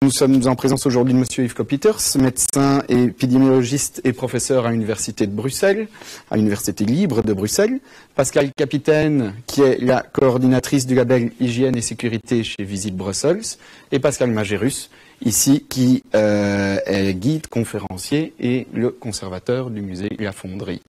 Nous sommes en présence aujourd'hui de Monsieur Yves Coppieters, médecin et épidémiologiste et professeur à l'Université de Bruxelles, à l'Université libre de Bruxelles. Pascal Capitaine, qui est la coordinatrice du label Hygiène et Sécurité chez Visit Brussels. Et Pascal Magérus, ici, qui est guide, conférencier et le conservateur du musée La Fonderie.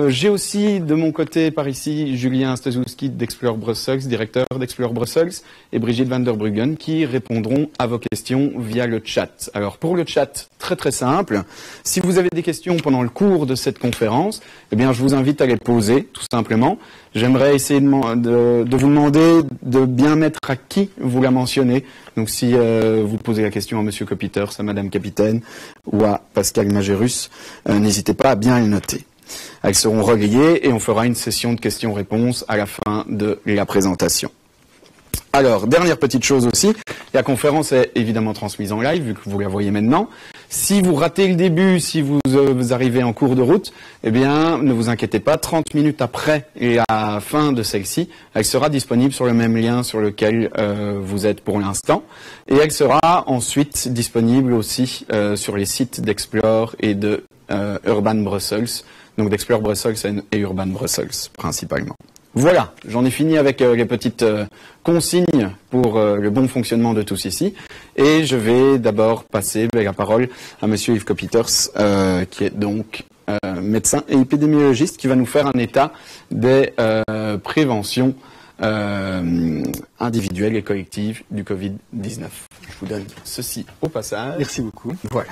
J'ai aussi de mon côté par ici Julien Stazowski d'Explore Brussels, directeur d'Explore Brussels, et Brigitte van der Bruggen qui répondront à vos questions via le chat. Alors pour le chat, très simple, si vous avez des questions pendant le cours de cette conférence, eh bien je vous invite à les poser tout simplement. J'aimerais essayer de vous demander de bien mettre à qui vous la mentionnez. Donc si vous posez la question à Monsieur Coppieters, à Madame Capitaine ou à Pascal Magérus, n'hésitez pas à bien le noter. Elles seront relayées et on fera une session de questions-réponses à la fin de la présentation. Alors, dernière petite chose aussi, la conférence est évidemment transmise en live, vu que vous la voyez maintenant. Si vous ratez le début, si vous arrivez en cours de route, eh bien, ne vous inquiétez pas, 30 minutes après la fin de celle-ci, elle sera disponible sur le même lien sur lequel vous êtes pour l'instant. Et elle sera ensuite disponible aussi sur les sites d'Explore et de Urban Brussels, donc d'Explore Brussels et Urban Brussels principalement. Voilà, j'en ai fini avec les petites consignes pour le bon fonctionnement de tous ici. Et je vais d'abord passer la parole à Monsieur Yves Coppieters, qui est donc médecin et épidémiologiste, qui va nous faire un état des préventions individuelles et collectives du Covid-19. Je vous donne ceci au passage. Merci beaucoup. Voilà.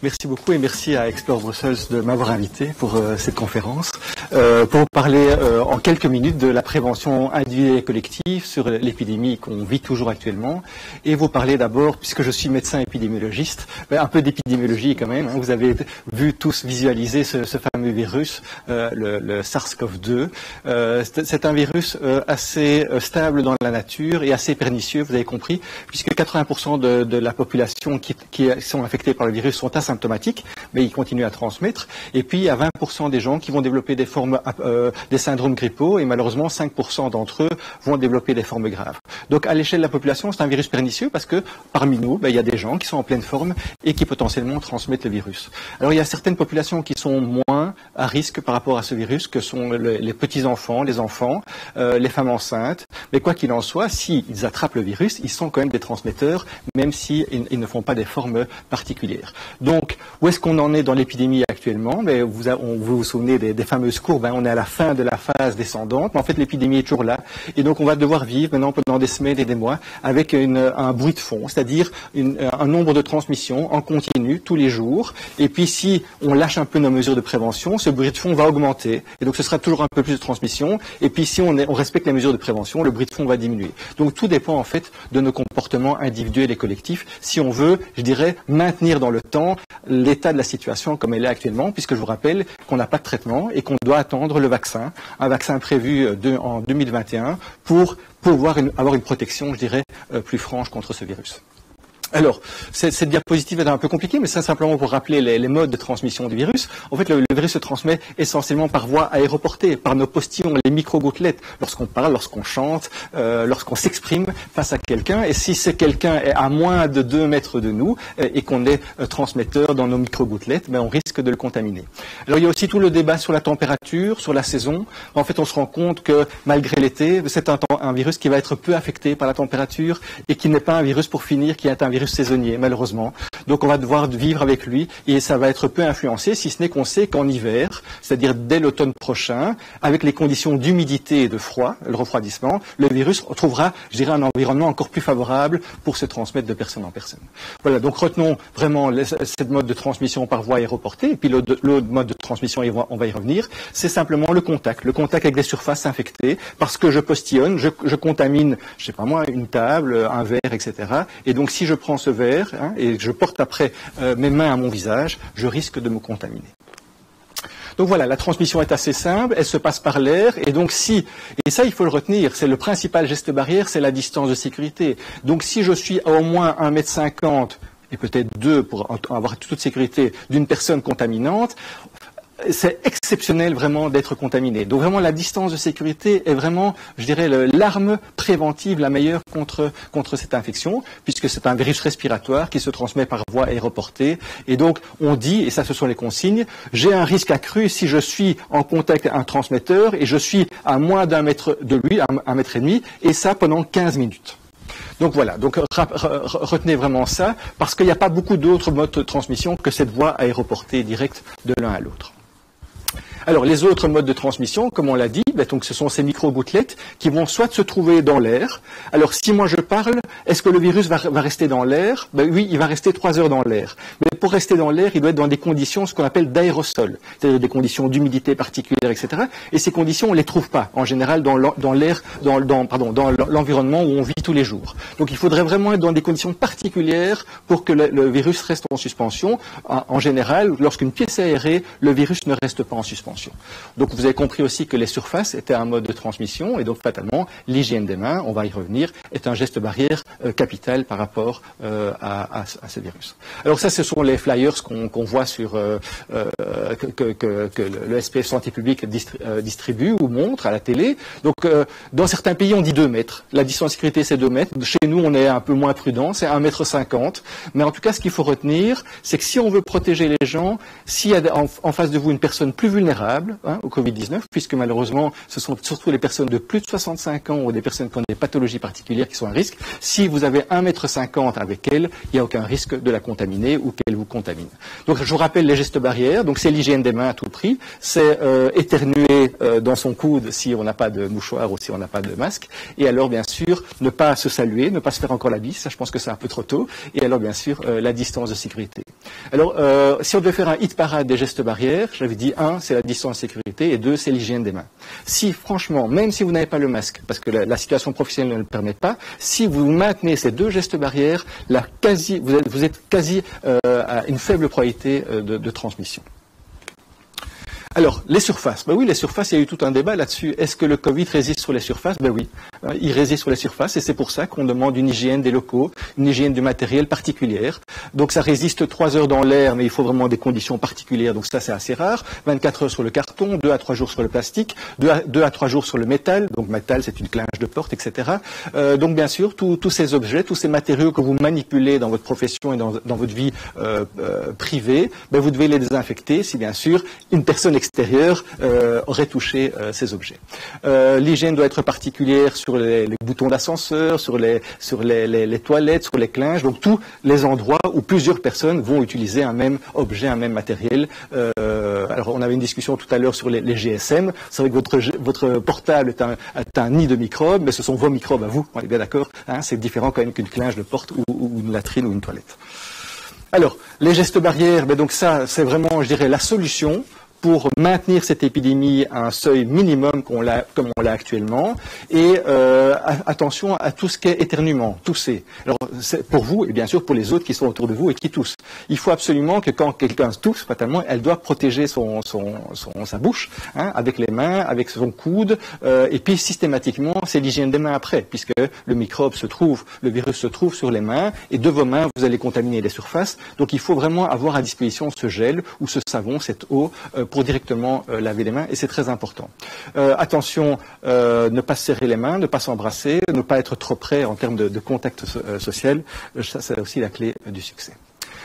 Merci beaucoup et merci à Explore Brussels de m'avoir invité pour cette conférence, pour parler en quelques minutes de la prévention individuelle et collective sur l'épidémie qu'on vit toujours actuellement, et vous parler d'abord, puisque je suis médecin épidémiologiste, un peu d'épidémiologie quand même. Vous avez vu tous visualiser ce fameux virus, le SARS-CoV-2. C'est un virus assez stable dans la nature et assez pernicieux, vous avez compris, puisque 80% de la population qui sont infectés par le virus sont asymptomatiques, mais ils continuent à transmettre. Et puis, il y a 20% des gens qui vont développer des formes, des syndromes grippaux, et malheureusement, 5% d'entre eux vont développer des formes graves. Donc, à l'échelle de la population, c'est un virus pernicieux parce que parmi nous, il y a des gens qui sont en pleine forme et qui potentiellement transmettent le virus. Alors, il y a certaines populations qui sont moins à risque par rapport à ce virus, que sont les petits-enfants, les enfants, les femmes enceintes. Mais quoi qu'il en soit, s'ils attrapent le virus, ils sont quand même des transmetteurs, même s'ils ne font pas des formes particulières. Donc, où est-ce qu'on en est dans l'épidémie actuellement? Vous vous souvenez des fameuses courbes, on est à la fin de la phase descendante, mais en fait l'épidémie est toujours là. Et donc on va devoir vivre maintenant pendant des semaines et des mois avec un bruit de fond, c'est-à-dire un nombre de transmissions en continu tous les jours. Et puis si on lâche un peu nos mesures de prévention, ce bruit de fond va augmenter. Et donc ce sera toujours un peu plus de transmission. Et puis si on respecte les mesures de prévention, le bruit de fond va diminuer. Donc tout dépend en fait de nos comportements individuels et collectifs si on veut, je dirais, maintenir dans le temps l'état de la situation comme elle est actuellement, puisque je vous rappelle qu'on n'a pas de traitement et qu'on doit attendre le vaccin, un vaccin prévu en 2021 pour pouvoir avoir une protection, je dirais, plus franche contre ce virus. Alors, cette diapositive est un peu compliquée, mais c'est simplement pour rappeler les modes de transmission du virus. En fait, le virus se transmet essentiellement par voie aéroportée, par nos postillons, les micro-gouttelettes, lorsqu'on parle, lorsqu'on chante, lorsqu'on s'exprime face à quelqu'un. Et si ce quelqu'un est à moins de 2 mètres de nous et qu'on est transmetteur dans nos micro-gouttelettes, on risque de le contaminer. Alors, il y a aussi tout le débat sur la température, sur la saison. En fait, on se rend compte que malgré l'été, c'est un virus qui va être peu affecté par la température et qui n'est pas un virus, pour finir, qui est un virus saisonnier, malheureusement. Donc on va devoir vivre avec lui et ça va être peu influencé, si ce n'est qu'on sait qu'en hiver, c'est-à-dire dès l'automne prochain, avec les conditions d'humidité et de froid, le refroidissement, le virus trouvera, je dirais, un environnement encore plus favorable pour se transmettre de personne en personne. Voilà, donc retenons vraiment cette mode de transmission par voie aéroportée. Et puis l'autre mode de transmission, on va y revenir, c'est simplement le contact avec des surfaces infectées, parce que je postillonne, je contamine, je sais pas moi, une table, un verre, etc. Et donc si je prends ce verre et je porte après mes mains à mon visage, je risque de me contaminer. Donc voilà, la transmission est assez simple, elle se passe par l'air, et donc et ça il faut le retenir, c'est le principal geste barrière, c'est la distance de sécurité. Donc si je suis à au moins 1,50 m et peut-être 2 pour avoir toute sécurité d'une personne contaminante, c'est exceptionnel vraiment d'être contaminé. Donc vraiment la distance de sécurité est vraiment, je dirais, l'arme préventive la meilleure contre cette infection, puisque c'est un virus respiratoire qui se transmet par voie aéroportée. Et donc on dit, et ça ce sont les consignes, j'ai un risque accru si je suis en contact avec un transmetteur et je suis à moins d'1 mètre de lui, 1,5 mètre, et ça pendant 15 minutes. Donc voilà, donc retenez vraiment ça, parce qu'il n'y a pas beaucoup d'autres modes de transmission que cette voie aéroportée directe de l'un à l'autre. Alors, les autres modes de transmission, comme on l'a dit, donc ce sont ces micro-gouttelettes qui vont soit se trouver dans l'air. Alors, si moi je parle, est-ce que le virus va rester dans l'air? Oui, il va rester 3 heures dans l'air. Mais pour rester dans l'air, il doit être dans des conditions, ce qu'on appelle d'aérosol, c'est-à-dire des conditions d'humidité particulière, etc. Et ces conditions, on ne les trouve pas, en général, dans l'environnement où on vit tous les jours. Donc, il faudrait vraiment être dans des conditions particulières pour que le virus reste en suspension. En général, lorsqu'une pièce est aérée, le virus ne reste pas en suspension. Donc vous avez compris aussi que les surfaces étaient un mode de transmission et donc fatalement l'hygiène des mains, on va y revenir, est un geste barrière capital par rapport à ce virus. Alors ça ce sont les flyers qu'on voit sur que le SPF Santé publique distribue ou montre à la télé. Donc dans certains pays on dit 2 mètres. La distance de sécurité c'est 2 mètres. Chez nous on est un peu moins prudent, c'est 1,50 m. Mais en tout cas ce qu'il faut retenir, c'est que si on veut protéger les gens, s'il y a en face de vous une personne plus vulnérable au Covid-19, puisque malheureusement, ce sont surtout les personnes de plus de 65 ans ou des personnes qui ont des pathologies particulières qui sont à risque. Si vous avez 1,50 m avec elle, il n'y a aucun risque de la contaminer ou qu'elle vous contamine. Donc, je vous rappelle les gestes barrières. Donc, c'est l'hygiène des mains à tout prix. C'est éternuer dans son coude si on n'a pas de mouchoir ou si on n'a pas de masque. Et alors, bien sûr, ne pas se saluer, ne pas se faire encore la bise. Ça, je pense que c'est un peu trop tôt. Et alors, bien sûr, la distance de sécurité. Alors, si on devait faire un hit parade des gestes barrières, j'avais dit 1, c'est la distance de sécurité et 2, c'est l'hygiène des mains. Si franchement, même si vous n'avez pas le masque, parce que la situation professionnelle ne le permet pas, si vous maintenez ces 2 gestes barrières, vous êtes quasi à une faible probabilité de transmission. Alors, les surfaces. Ben oui, les surfaces, il y a eu tout un débat là-dessus. Est-ce que le Covid résiste sur les surfaces? Ben oui, il résiste sur les surfaces et c'est pour ça qu'on demande une hygiène des locaux, une hygiène du matériel particulière. Donc ça résiste 3 heures dans l'air, mais il faut vraiment des conditions particulières, donc ça c'est assez rare. 24 heures sur le carton, 2 à 3 jours sur le plastique, 2 à 3 jours sur le métal. Donc métal, c'est une clinge de porte, etc. Donc bien sûr, tous ces objets, tous ces matériaux que vous manipulez dans votre profession et dans votre vie privée, ben vous devez les désinfecter si bien sûr une personne extérieur aurait touché ces objets. L'hygiène doit être particulière sur les boutons d'ascenseur, sur les toilettes, sur les clinges, donc tous les endroits où plusieurs personnes vont utiliser un même objet, un même matériel. Alors on avait une discussion tout à l'heure sur les GSM. C'est vrai que votre portable est un nid de microbes, mais ce sont vos microbes à vous, on est bien d'accord, hein, c'est différent quand même qu'une clinge de porte ou une latrine ou une toilette. Alors, les gestes barrières, ben donc ça, c'est vraiment, je dirais, la solution pour maintenir cette épidémie à un seuil minimum comme on l'a actuellement. Et attention à tout ce qui est éternuement, tousser. Alors, c'est pour vous et bien sûr pour les autres qui sont autour de vous et qui toussent. Il faut absolument que quand quelqu'un tousse, fatalement, elle doit protéger sa bouche, hein, avec les mains, avec son coude. Et puis, systématiquement, c'est l'hygiène des mains après, puisque le virus se trouve sur les mains. Et de vos mains, vous allez contaminer les surfaces. Donc, il faut vraiment avoir à disposition ce gel ou ce savon, cette eau, pour directement laver les mains, et c'est très important. Attention, ne pas se serrer les mains, ne pas s'embrasser, ne pas être trop près en termes de contact social. Ça, c'est aussi la clé du succès.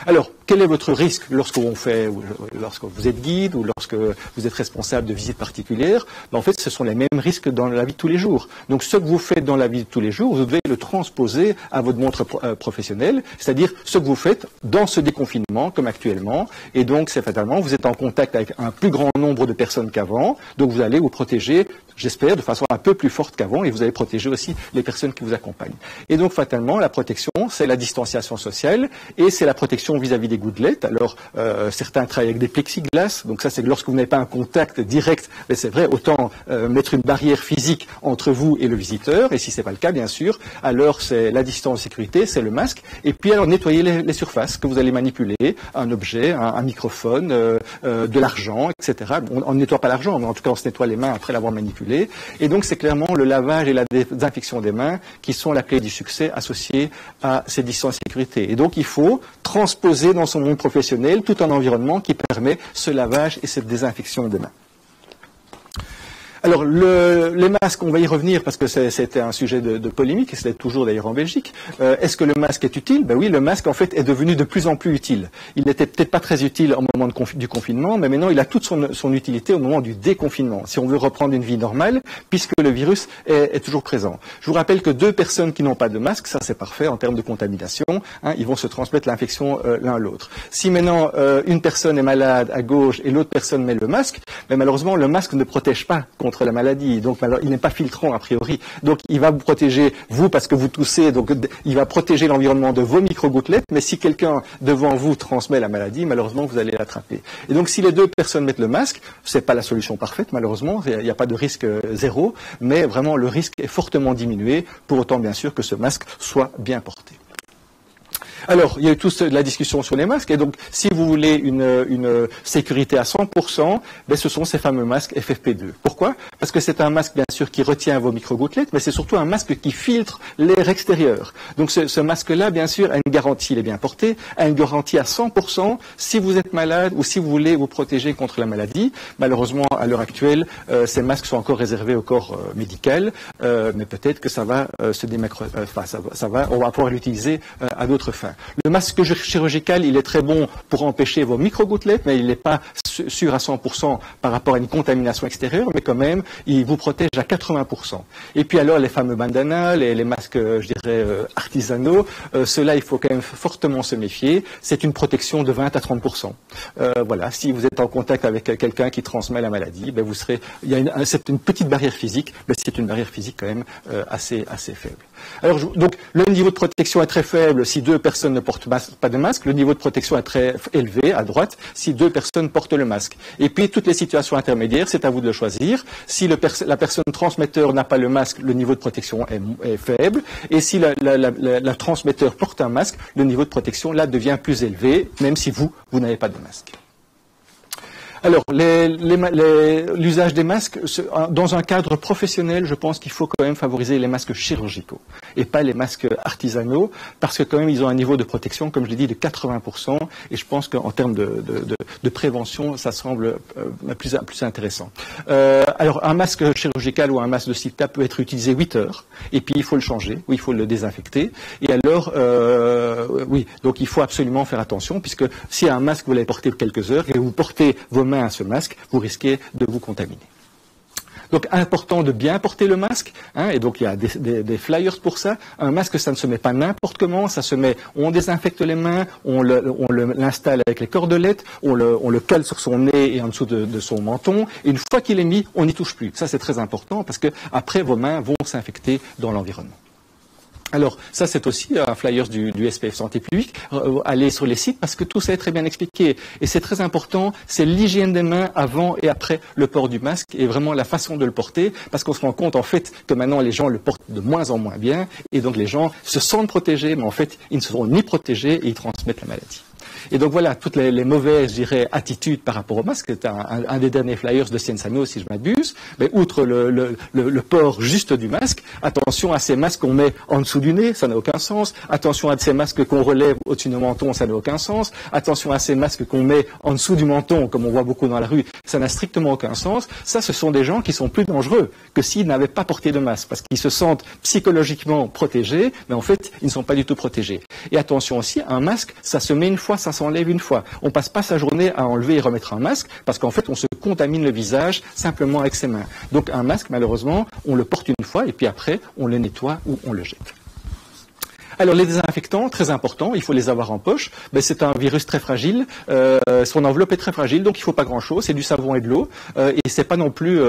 Alors, quel est votre risque lorsque vous êtes guide ou lorsque vous êtes responsable de visites particulières? En fait, ce sont les mêmes risques dans la vie de tous les jours. Donc, ce que vous faites dans la vie de tous les jours, vous devez le transposer à votre montre professionnelle, c'est-à-dire ce que vous faites dans ce déconfinement, comme actuellement. Et donc, c'est fatalement, vous êtes en contact avec un plus grand nombre de personnes qu'avant. Donc, vous allez vous protéger, j'espère, de façon un peu plus forte qu'avant, et vous allez protéger aussi les personnes qui vous accompagnent. Et donc, fatalement, la protection, c'est la distanciation sociale et c'est la protection vis-à-vis des gouttelettes. Alors, certains travaillent avec des plexiglas, donc ça c'est lorsque vous n'avez pas un contact direct, mais c'est vrai, autant mettre une barrière physique entre vous et le visiteur, et si c'est pas le cas, bien sûr, alors c'est la distance de sécurité, c'est le masque, et puis alors nettoyer les surfaces que vous allez manipuler, un objet, un microphone, de l'argent, etc. On ne nettoie pas l'argent, mais en tout cas on se nettoie les mains après l'avoir manipulé, et donc c'est clairement le lavage et la désinfection des mains qui sont la clé du succès associée à ces distances de sécurité. Et donc il faut transposer dans son monde professionnel tout un environnement qui permet ce lavage et cette désinfection des mains. Alors, les masques, on va y revenir parce que c'était un sujet de polémique, et c'est toujours d'ailleurs en Belgique. Est-ce que le masque est utile? Ben oui, le masque, en fait, est devenu de plus en plus utile. Il n'était peut-être pas très utile au moment du confinement, mais maintenant, il a toute son utilité au moment du déconfinement, si on veut reprendre une vie normale, puisque le virus est toujours présent. Je vous rappelle que 2 personnes qui n'ont pas de masque, ça c'est parfait en termes de contamination, hein, ils vont se transmettre l'infection l'un à l'autre. Si maintenant, une personne est malade à gauche et l'autre personne met le masque, ben, malheureusement, le masque ne protège pas contre la maladie, donc il n'est pas filtrant a priori. Donc il va vous protéger, vous, parce que vous toussez, donc il va protéger l'environnement de vos micro-gouttelettes, mais si quelqu'un devant vous transmet la maladie, malheureusement vous allez l'attraper. Et donc si les 2 personnes mettent le masque, c'est pas la solution parfaite malheureusement, il n'y a pas de risque zéro, mais vraiment le risque est fortement diminué, pour autant bien sûr que ce masque soit bien porté. Alors, il y a eu toute la discussion sur les masques, et donc, si vous voulez une sécurité à 100%, ben, ce sont ces fameux masques FFP2. Pourquoi? Parce que c'est un masque, bien sûr, qui retient vos micro-gouttelettes, mais c'est surtout un masque qui filtre l'air extérieur. Donc, ce masque-là, bien sûr, a une garantie, il est bien porté, a une garantie à 100% si vous êtes malade ou si vous voulez vous protéger contre la maladie. Malheureusement, à l'heure actuelle, ces masques sont encore réservés au corps médical, mais peut-être que ça va se on va pouvoir l'utiliser à d'autres fins. Le masque chirurgical, il est très bon pour empêcher vos micro-gouttelettes, mais il n'est pas sûr à 100% par rapport à une contamination extérieure, mais quand même, il vous protège à 80%. Et puis alors, les fameux bandanas, les masques, je dirais, artisanaux, ceux-là, il faut quand même fortement se méfier. C'est une protection de 20 à 30%. Voilà, si vous êtes en contact avec quelqu'un qui transmet la maladie, ben c'est une petite barrière physique, mais c'est une barrière physique quand même assez faible. Alors, donc, le niveau de protection est très faible si 2 personnes ne portent pas de masque. Le niveau de protection est très élevé à droite si 2 personnes portent le masque. Et puis, toutes les situations intermédiaires, c'est à vous de le choisir. Si la personne transmetteur n'a pas le masque, le niveau de protection est faible. Et si la transmetteur porte un masque, le niveau de protection, là, devient plus élevé, même si vous n'avez pas de masque. Alors, l'usage des masques, dans un cadre professionnel, je pense qu'il faut quand même favoriser les masques chirurgicaux et pas les masques artisanaux, parce que quand même, ils ont un niveau de protection, comme je l'ai dit, de 80%, et je pense qu'en termes de prévention, ça semble plus intéressant. Alors, un masque chirurgical ou un masque de CIPTA peut être utilisé 8 heures, et puis il faut le changer, ou il faut le désinfecter, et alors, oui, donc il faut absolument faire attention, puisque si un masque, vous l'avez porté quelques heures, et vous portez vos mains à ce masque, vous risquez de vous contaminer. Donc, important de bien porter le masque, hein, et donc il y a des flyers pour ça. Un masque, ça ne se met pas n'importe comment, ça se met, on désinfecte les mains, on l'installe avec les cordelettes, on le cale sur son nez et en dessous de son menton, et une fois qu'il est mis, on n'y touche plus. Ça, c'est très important, parce que après, vos mains vont s'infecter dans l'environnement. Alors, ça, c'est aussi un flyer du SPF Santé Publique. Allez sur les sites parce que tout ça est très bien expliqué. Et c'est très important, c'est l'hygiène des mains avant et après le port du masque et vraiment la façon de le porter, parce qu'on se rend compte, en fait, que maintenant, les gens le portent de moins en moins bien. Et donc, les gens se sentent protégés, mais en fait, ils ne seront ni protégés et ils transmettent la maladie. Et donc voilà, toutes les mauvaises, je dirais, attitudes par rapport au masque. C'est un des derniers flyers de Cienzano, si je m'abuse. Mais outre le port juste du masque, attention à ces masques qu'on met en dessous du nez, ça n'a aucun sens. Attention à ces masques qu'on relève au-dessus du menton, ça n'a aucun sens. Attention à ces masques qu'on met en dessous du menton, comme on voit beaucoup dans la rue, ça n'a strictement aucun sens. Ça, ce sont des gens qui sont plus dangereux que s'ils n'avaient pas porté de masque, parce qu'ils se sentent psychologiquement protégés, mais en fait, ils ne sont pas du tout protégés. Et attention aussi, un masque, ça se met une fois, ça s'enlève une fois. On passe pas sa journée à enlever et remettre un masque parce qu'en fait, on se contamine le visage simplement avec ses mains. Donc un masque, malheureusement, on le porte une fois et puis après, on le nettoie ou on le jette. Alors les désinfectants, très important, il faut les avoir en poche. Ben, c'est un virus très fragile, son enveloppe est très fragile, donc il ne faut pas grand-chose, c'est du savon et de l'eau, et c'est pas non plus,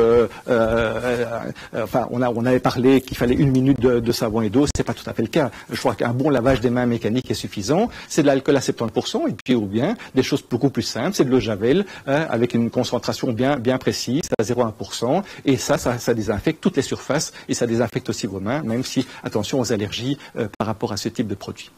enfin on avait parlé qu'il fallait 1 minute de savon et d'eau, c'est pas tout à fait le cas. Je crois qu'un bon lavage des mains mécanique est suffisant, c'est de l'alcool à 70%, et puis ou bien des choses beaucoup plus simples, c'est de l'eau Javel, avec une concentration bien précise, à 0,1%, et ça désinfecte toutes les surfaces, et ça désinfecte aussi vos mains, même si, attention aux allergies par rapport à ce type de produit.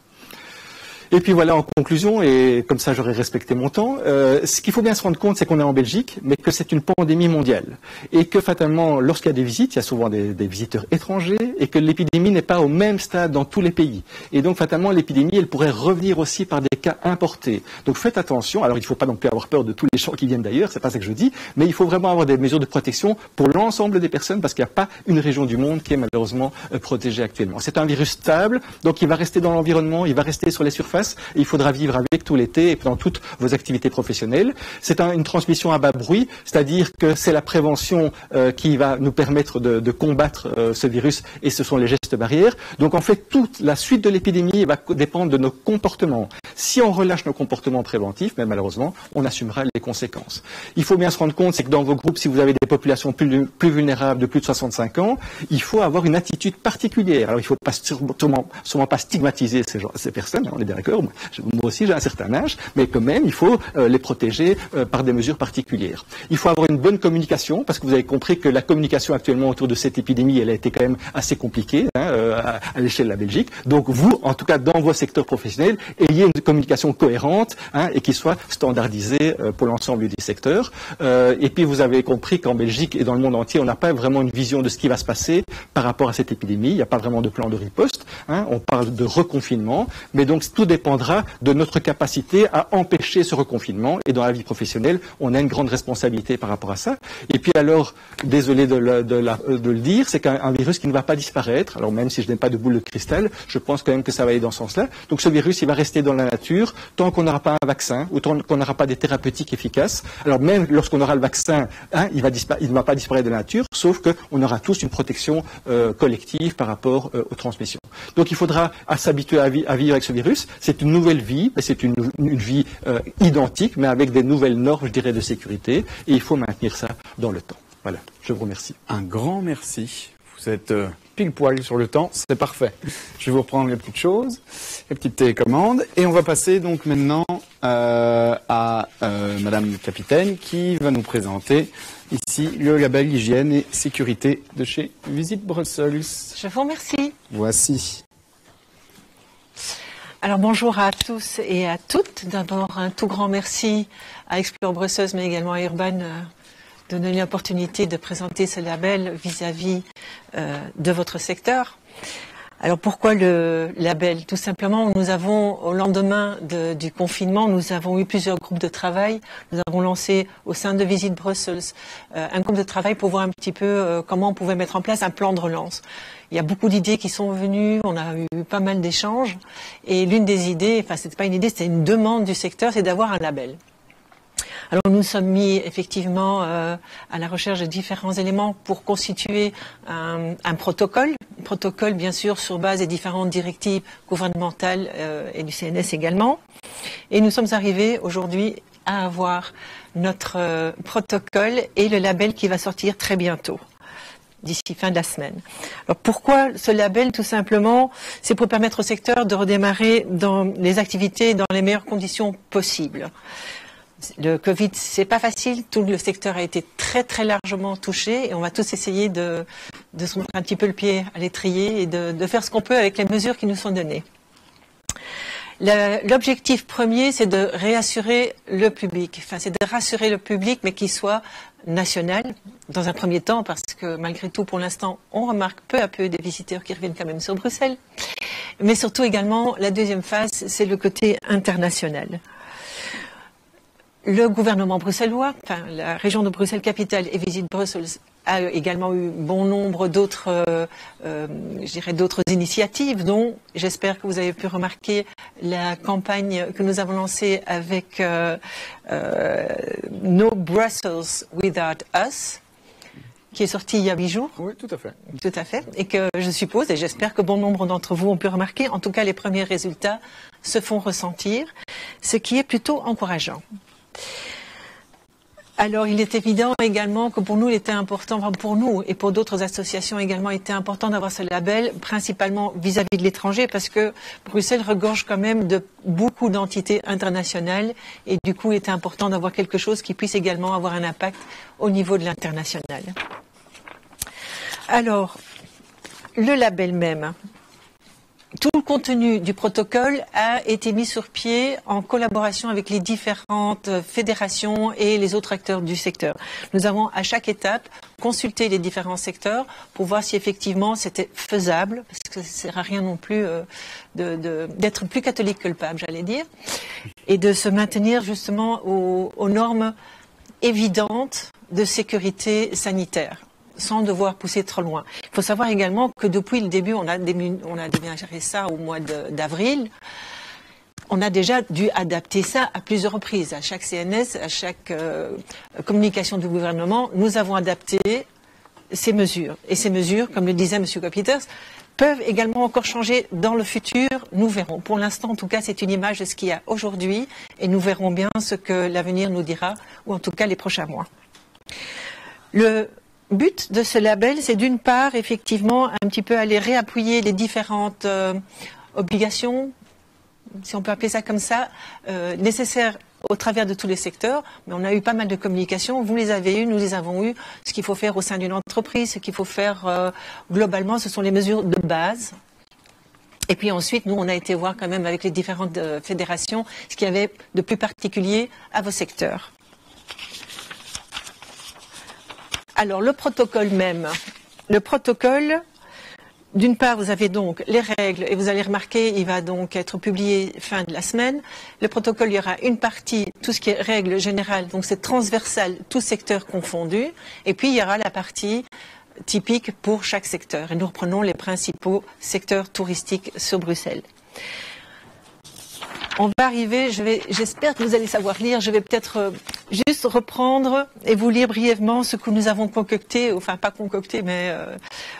Et puis voilà, en conclusion, et comme ça j'aurais respecté mon temps, ce qu'il faut bien se rendre compte, c'est qu'on est en Belgique, mais que c'est une pandémie mondiale. Et que fatalement, lorsqu'il y a des visites, il y a souvent des visiteurs étrangers, et que l'épidémie n'est pas au même stade dans tous les pays. Et donc fatalement, l'épidémie, elle pourrait revenir aussi par des cas importés. Donc faites attention, alors il ne faut pas non plus avoir peur de tous les gens qui viennent d'ailleurs, c'est pas ça que je dis, mais il faut vraiment avoir des mesures de protection pour l'ensemble des personnes, parce qu'il n'y a pas une région du monde qui est malheureusement protégée actuellement. C'est un virus stable, donc il va rester dans l'environnement, il va rester sur les surfaces, et il faudra vivre avec tout l'été et dans toutes vos activités professionnelles. C'est une transmission à bas bruit, c'est-à-dire que c'est la prévention qui va nous permettre de combattre ce virus, et ce sont les gestes barrières. Donc en fait, toute la suite de l'épidémie va dépendre de nos comportements. Si on relâche nos comportements préventifs, mais malheureusement, on assumera les conséquences. Il faut bien se rendre compte, c'est que dans vos groupes, si vous avez des populations plus vulnérables de plus de 65 ans, il faut avoir une attitude particulière. Alors il ne faut pas sûrement pas stigmatiser ces personnes, on est bien d'accord, moi aussi j'ai un certain âge, mais quand même il faut les protéger par des mesures particulières. Il faut avoir une bonne communication, parce que vous avez compris que la communication actuellement autour de cette épidémie, elle a été quand même assez compliquée à l'échelle de la Belgique. Donc vous, en tout cas dans vos secteurs professionnels, ayez une communication cohérente et qui soit standardisée pour l'ensemble du secteur. Et puis vous avez compris qu'en Belgique et dans le monde entier, on n'a pas vraiment une vision de ce qui va se passer par rapport à cette épidémie. Il n'y a pas vraiment de plan de riposte. On parle de reconfinement, mais donc tout dépendra de notre capacité à empêcher ce reconfinement. Et dans la vie professionnelle, on a une grande responsabilité par rapport à ça. Et puis alors, désolé de le dire, c'est qu'un virus qui ne va pas disparaître. Alors même si je n'ai pas de boule de cristal, je pense quand même que ça va aller dans ce sens-là. Donc ce virus, il va rester dans la nature tant qu'on n'aura pas un vaccin ou tant qu'on n'aura pas des thérapeutiques efficaces. Alors même lorsqu'on aura le vaccin, il ne va pas disparaître de la nature, sauf qu'on aura tous une protection collective par rapport aux transmissions. Donc il faudra s'habituer à vivre avec ce virus. C'est une nouvelle vie, c'est une vie identique, mais avec des nouvelles normes, je dirais, de sécurité. Et il faut maintenir ça dans le temps. Voilà, je vous remercie. Un grand merci. Vous êtes pile poil sur le temps, c'est parfait. Je vais vous reprendre les petites choses, les petites télécommandes. Et on va passer donc maintenant à Madame Capitaine qui va nous présenter ici le label hygiène et sécurité de chez Visit Brussels. Je vous remercie. Voici. Alors bonjour à tous et à toutes. D'abord un tout grand merci à Explore Brussels mais également à Urban de donner l'opportunité de présenter ce label vis-à-vis de votre secteur. Alors pourquoi le label? Tout simplement, nous avons, au lendemain du confinement, nous avons eu plusieurs groupes de travail. Nous avons lancé au sein de Visit Brussels un groupe de travail pour voir un petit peu comment on pouvait mettre en place un plan de relance. Il y a beaucoup d'idées qui sont venues, on a eu pas mal d'échanges. Et l'une des idées, enfin c'était pas une idée, c'était une demande du secteur, c'est d'avoir un label. Alors nous nous sommes mis effectivement à la recherche de différents éléments pour constituer un protocole bien sûr sur base des différentes directives gouvernementales et du CNS également. Et nous sommes arrivés aujourd'hui à avoir notre protocole et le label qui va sortir très bientôt, d'ici fin de la semaine. Alors pourquoi ce label? Tout simplement, c'est pour permettre au secteur de redémarrer dans les activités dans les meilleures conditions possibles. Le Covid, c'est pas facile. Tout le secteur a été très très largement touché et on va tous essayer de se mettre un petit peu le pied à l'étrier et de faire ce qu'on peut avec les mesures qui nous sont données. L'objectif premier, c'est de réassurer le public. Enfin, c'est de rassurer le public, mais qu'il soit national dans un premier temps, parce que malgré tout, pour l'instant, on remarque peu à peu des visiteurs qui reviennent quand même sur Bruxelles. Mais surtout également, la deuxième phase, c'est le côté international. Le gouvernement bruxellois, enfin la région de Bruxelles-Capitale et Visit Brussels a également eu bon nombre d'autres, je dirais d'autres initiatives, dont j'espère que vous avez pu remarquer la campagne que nous avons lancée avec No Brussels Without Us, qui est sortie il y a 8 jours. Oui, tout à fait. Tout à fait. Et que je suppose, et j'espère que bon nombre d'entre vous ont pu remarquer, en tout cas les premiers résultats se font ressentir, ce qui est plutôt encourageant. Alors, il est évident également que pour nous, il était important, enfin pour nous et pour d'autres associations également, il était important d'avoir ce label, principalement vis-à-vis de l'étranger, parce que Bruxelles regorge quand même de beaucoup d'entités internationales, et du coup, il était important d'avoir quelque chose qui puisse également avoir un impact au niveau de l'international. Alors, le label même. Tout le contenu du protocole a été mis sur pied en collaboration avec les différentes fédérations et les autres acteurs du secteur. Nous avons à chaque étape consulté les différents secteurs pour voir si effectivement c'était faisable, parce que ça ne sert à rien non plus d'être plus catholique que le pape, j'allais dire, et de se maintenir justement aux normes évidentes de sécurité sanitaire, sans devoir pousser trop loin. Il faut savoir également que depuis le début, on a démarré ça au mois d'avril, on a déjà dû adapter ça à plusieurs reprises. À chaque CNS, à chaque communication du gouvernement, nous avons adapté ces mesures. Et ces mesures, comme le disait M. Peters, peuvent également encore changer dans le futur. Nous verrons. Pour l'instant, en tout cas, c'est une image de ce qu'il y a aujourd'hui et nous verrons bien ce que l'avenir nous dira, ou en tout cas les prochains mois. Le but de ce label, c'est d'une part, effectivement, un petit peu aller réappuyer les différentes obligations, si on peut appeler ça comme ça, nécessaires au travers de tous les secteurs. Mais on a eu pas mal de communications, vous les avez eues, nous les avons eues. Ce qu'il faut faire au sein d'une entreprise, ce qu'il faut faire globalement, ce sont les mesures de base. Et puis ensuite, nous, on a été voir quand même avec les différentes fédérations ce qu'il y avait de plus particulier à vos secteurs. Alors, le protocole même. Le protocole, d'une part, vous avez donc les règles, et vous allez remarquer, il va donc être publié fin de la semaine. Le protocole, il y aura une partie, tout ce qui est règles générales, donc c'est transversal, tout secteur confondu. Et puis, il y aura la partie typique pour chaque secteur. Et nous reprenons les principaux secteurs touristiques sur Bruxelles. On va arriver, j'espère que vous allez savoir lire, je vais peut-être juste reprendre et vous lire brièvement ce que nous avons concocté, enfin pas concocté, mais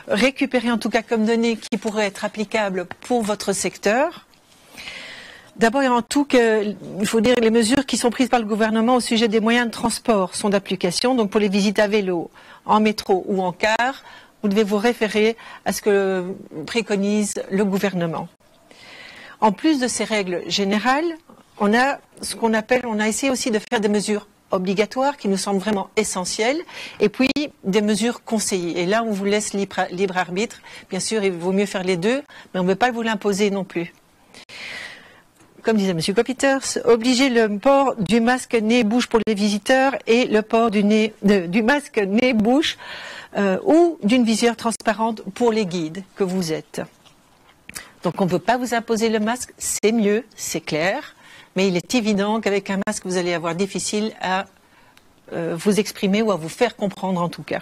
récupéré en tout cas comme données qui pourraient être applicables pour votre secteur. D'abord et avant tout, il faut dire que les mesures qui sont prises par le gouvernement au sujet des moyens de transport sont d'application. Donc pour les visites à vélo, en métro ou en car, vous devez vous référer à ce que préconise le gouvernement. En plus de ces règles générales, on a ce qu'on appelle, on a essayé aussi de faire des mesures obligatoires qui nous semblent vraiment essentielles, et puis des mesures conseillées. Et là, on vous laisse libre arbitre. Bien sûr, il vaut mieux faire les deux, mais on ne veut pas vous l'imposer non plus. Comme disait M. Peters, obliger le port du masque nez-bouche pour les visiteurs et le port du masque nez-bouche ou d'une visière transparente pour les guides que vous êtes. Donc on ne veut pas vous imposer le masque, c'est mieux, c'est clair, mais il est évident qu'avec un masque, vous allez avoir difficile à vous exprimer ou à vous faire comprendre en tout cas.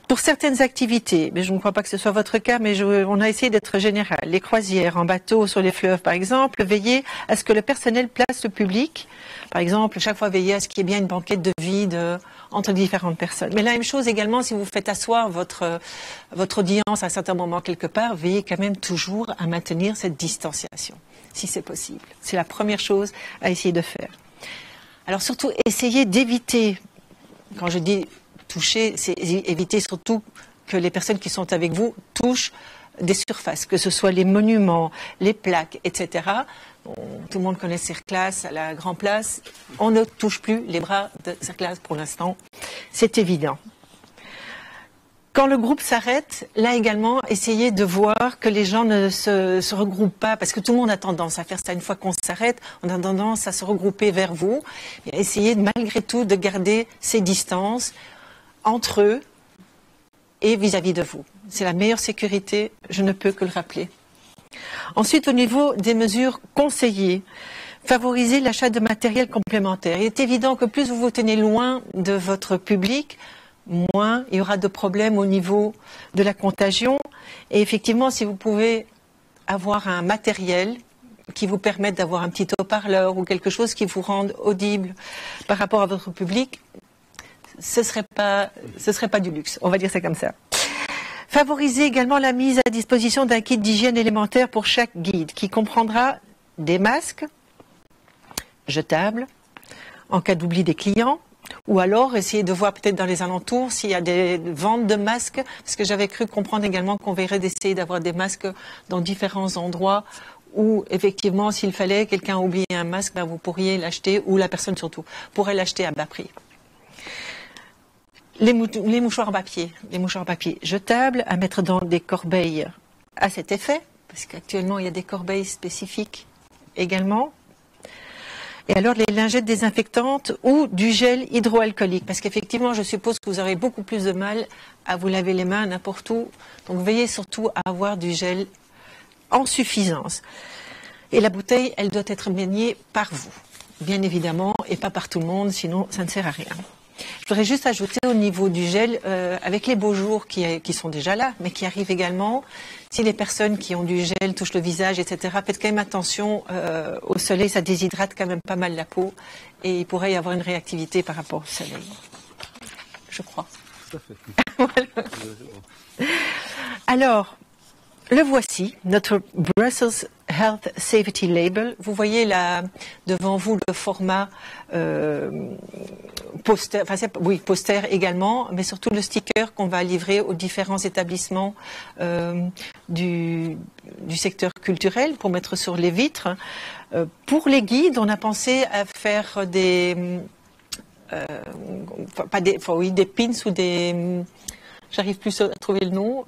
Pour certaines activités, mais je ne crois pas que ce soit votre cas, mais on a essayé d'être général. Les croisières en bateau sur les fleuves, par exemple, veillez à ce que le personnel place le public. Par exemple, chaque fois, veillez à ce qu'il y ait bien une banquette de vide entre différentes personnes. Mais la même chose également, si vous faites asseoir votre audience à un certain moment quelque part, veillez quand même toujours à maintenir cette distanciation, si c'est possible. C'est la première chose à essayer de faire. Alors surtout, essayez d'éviter, quand je dis toucher, c'est éviter surtout que les personnes qui sont avec vous touchent des surfaces, que ce soit les monuments, les plaques, etc. Bon, tout le monde connaît Cerclas à la Grand Place. On ne touche plus les bras de Cerclas pour l'instant. C'est évident. Quand le groupe s'arrête, là également, essayez de voir que les gens ne se regroupent pas, parce que tout le monde a tendance à faire ça une fois qu'on s'arrête, on a tendance à se regrouper vers vous. Et essayez malgré tout de garder ces distances entre eux et vis-à-vis de vous. C'est la meilleure sécurité, je ne peux que le rappeler. Ensuite, au niveau des mesures conseillées, favorisez l'achat de matériel complémentaire. Il est évident que plus vous vous tenez loin de votre public, moins il y aura de problèmes au niveau de la contagion. Et effectivement, si vous pouvez avoir un matériel qui vous permette d'avoir un petit haut-parleur ou quelque chose qui vous rende audible par rapport à votre public, ce serait pas du luxe, on va dire ça comme ça. Favorisez également la mise à disposition d'un kit d'hygiène élémentaire pour chaque guide, qui comprendra des masques jetables en cas d'oubli des clients, ou alors essayer de voir peut-être dans les alentours s'il y a des ventes de masques, parce que j'avais cru comprendre également qu'on verrait d'essayer d'avoir des masques dans différents endroits où effectivement s'il fallait quelqu'un oublier un masque, ben, vous pourriez l'acheter, ou la personne surtout pourrait l'acheter à bas prix. Les mouchoirs en papier jetables à mettre dans des corbeilles à cet effet, parce qu'actuellement il y a des corbeilles spécifiques également. Et alors les lingettes désinfectantes ou du gel hydroalcoolique, parce qu'effectivement je suppose que vous aurez beaucoup plus de mal à vous laver les mains n'importe où. Donc veillez surtout à avoir du gel en suffisance. Et la bouteille, elle doit être baignée par vous, bien évidemment, et pas par tout le monde, sinon ça ne sert à rien. Je voudrais juste ajouter au niveau du gel, avec les beaux jours qui sont déjà là, mais qui arrivent également, si les personnes qui ont du gel touchent le visage, etc., faites quand même attention au soleil, ça déshydrate quand même pas mal la peau, et il pourrait y avoir une réactivité par rapport au soleil, je crois. Tout à fait. Voilà. Alors, le voici, notre Brussels Health Safety Label. Vous voyez là devant vous le format poster, oui, poster également, mais surtout le sticker qu'on va livrer aux différents établissements du secteur culturel pour mettre sur les vitres. Pour les guides, on a pensé à faire des pins ou des... J'arrive plus à trouver le nom.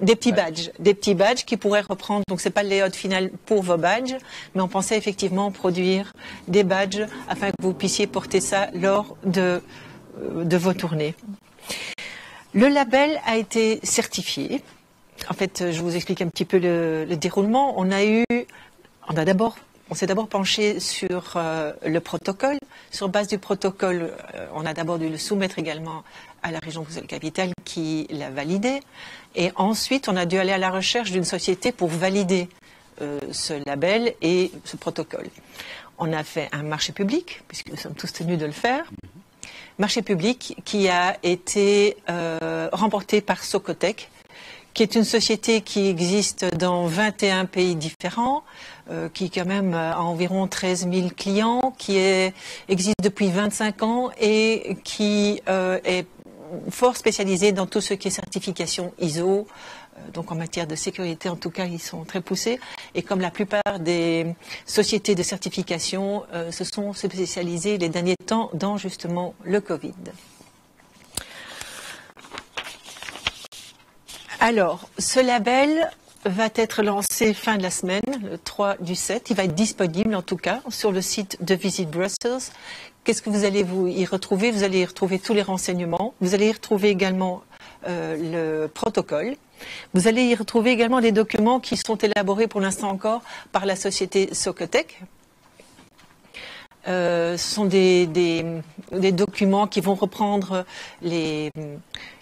Des petits badges qui pourraient reprendre. Donc c'est pas le layout final pour vos badges, mais on pensait effectivement produire des badges afin que vous puissiez porter ça lors de vos tournées. Le label a été certifié. En fait, je vous explique un petit peu le déroulement. On s'est d'abord penché sur le protocole. Sur base du protocole, on a d'abord dû le soumettre également à la région Bruxelles-Capitale qui l'a validé. Et ensuite, on a dû aller à la recherche d'une société pour valider ce label et ce protocole. On a fait un marché public, puisque nous sommes tous tenus de le faire. Marché public qui a été remporté par Socotec, qui est une société qui existe dans 21 pays différents, qui quand même a environ 13 000 clients, qui existe depuis 25 ans et qui est fort spécialisée dans tout ce qui est certification ISO. Donc en matière de sécurité, en tout cas, ils sont très poussés. Et comme la plupart des sociétés de certification se sont spécialisées les derniers temps dans justement le Covid. Alors, ce label va être lancé fin de la semaine, le 3/7. Il va être disponible en tout cas sur le site de Visit Brussels. Qu'est-ce que vous allez y retrouver? Vous allez y retrouver tous les renseignements. Vous allez y retrouver également le protocole. Vous allez y retrouver également des documents qui sont élaborés pour l'instant encore par la société Socotec. Ce sont des documents qui vont reprendre les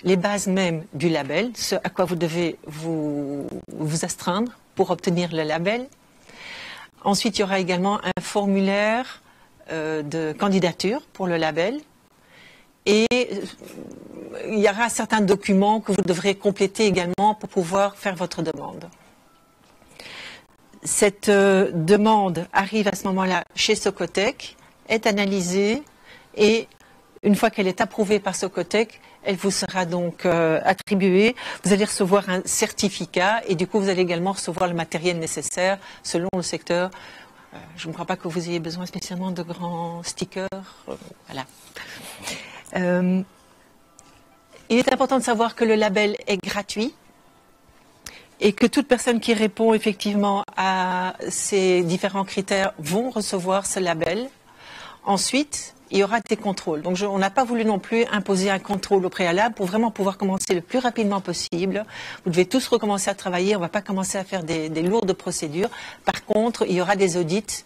bases mêmes du label, ce à quoi vous devez vous astreindre pour obtenir le label. Ensuite, il y aura également un formulaire de candidature pour le label. Et il y aura certains documents que vous devrez compléter également pour pouvoir faire votre demande. Cette demande arrive à ce moment-là chez Socotec, est analysée et une fois qu'elle est approuvée par Socotec, elle vous sera donc attribuée. Vous allez recevoir un certificat et du coup vous allez également recevoir le matériel nécessaire selon le secteur. Je ne crois pas que vous ayez besoin spécialement de grands stickers. Voilà. Il est important de savoir que le label est gratuit. Et que toute personne qui répond effectivement à ces différents critères vont recevoir ce label. Ensuite, il y aura des contrôles. Donc on n'a pas voulu non plus imposer un contrôle au préalable pour vraiment pouvoir commencer le plus rapidement possible. Vous devez tous recommencer à travailler, on ne va pas commencer à faire des lourdes procédures. Par contre, il y aura des audits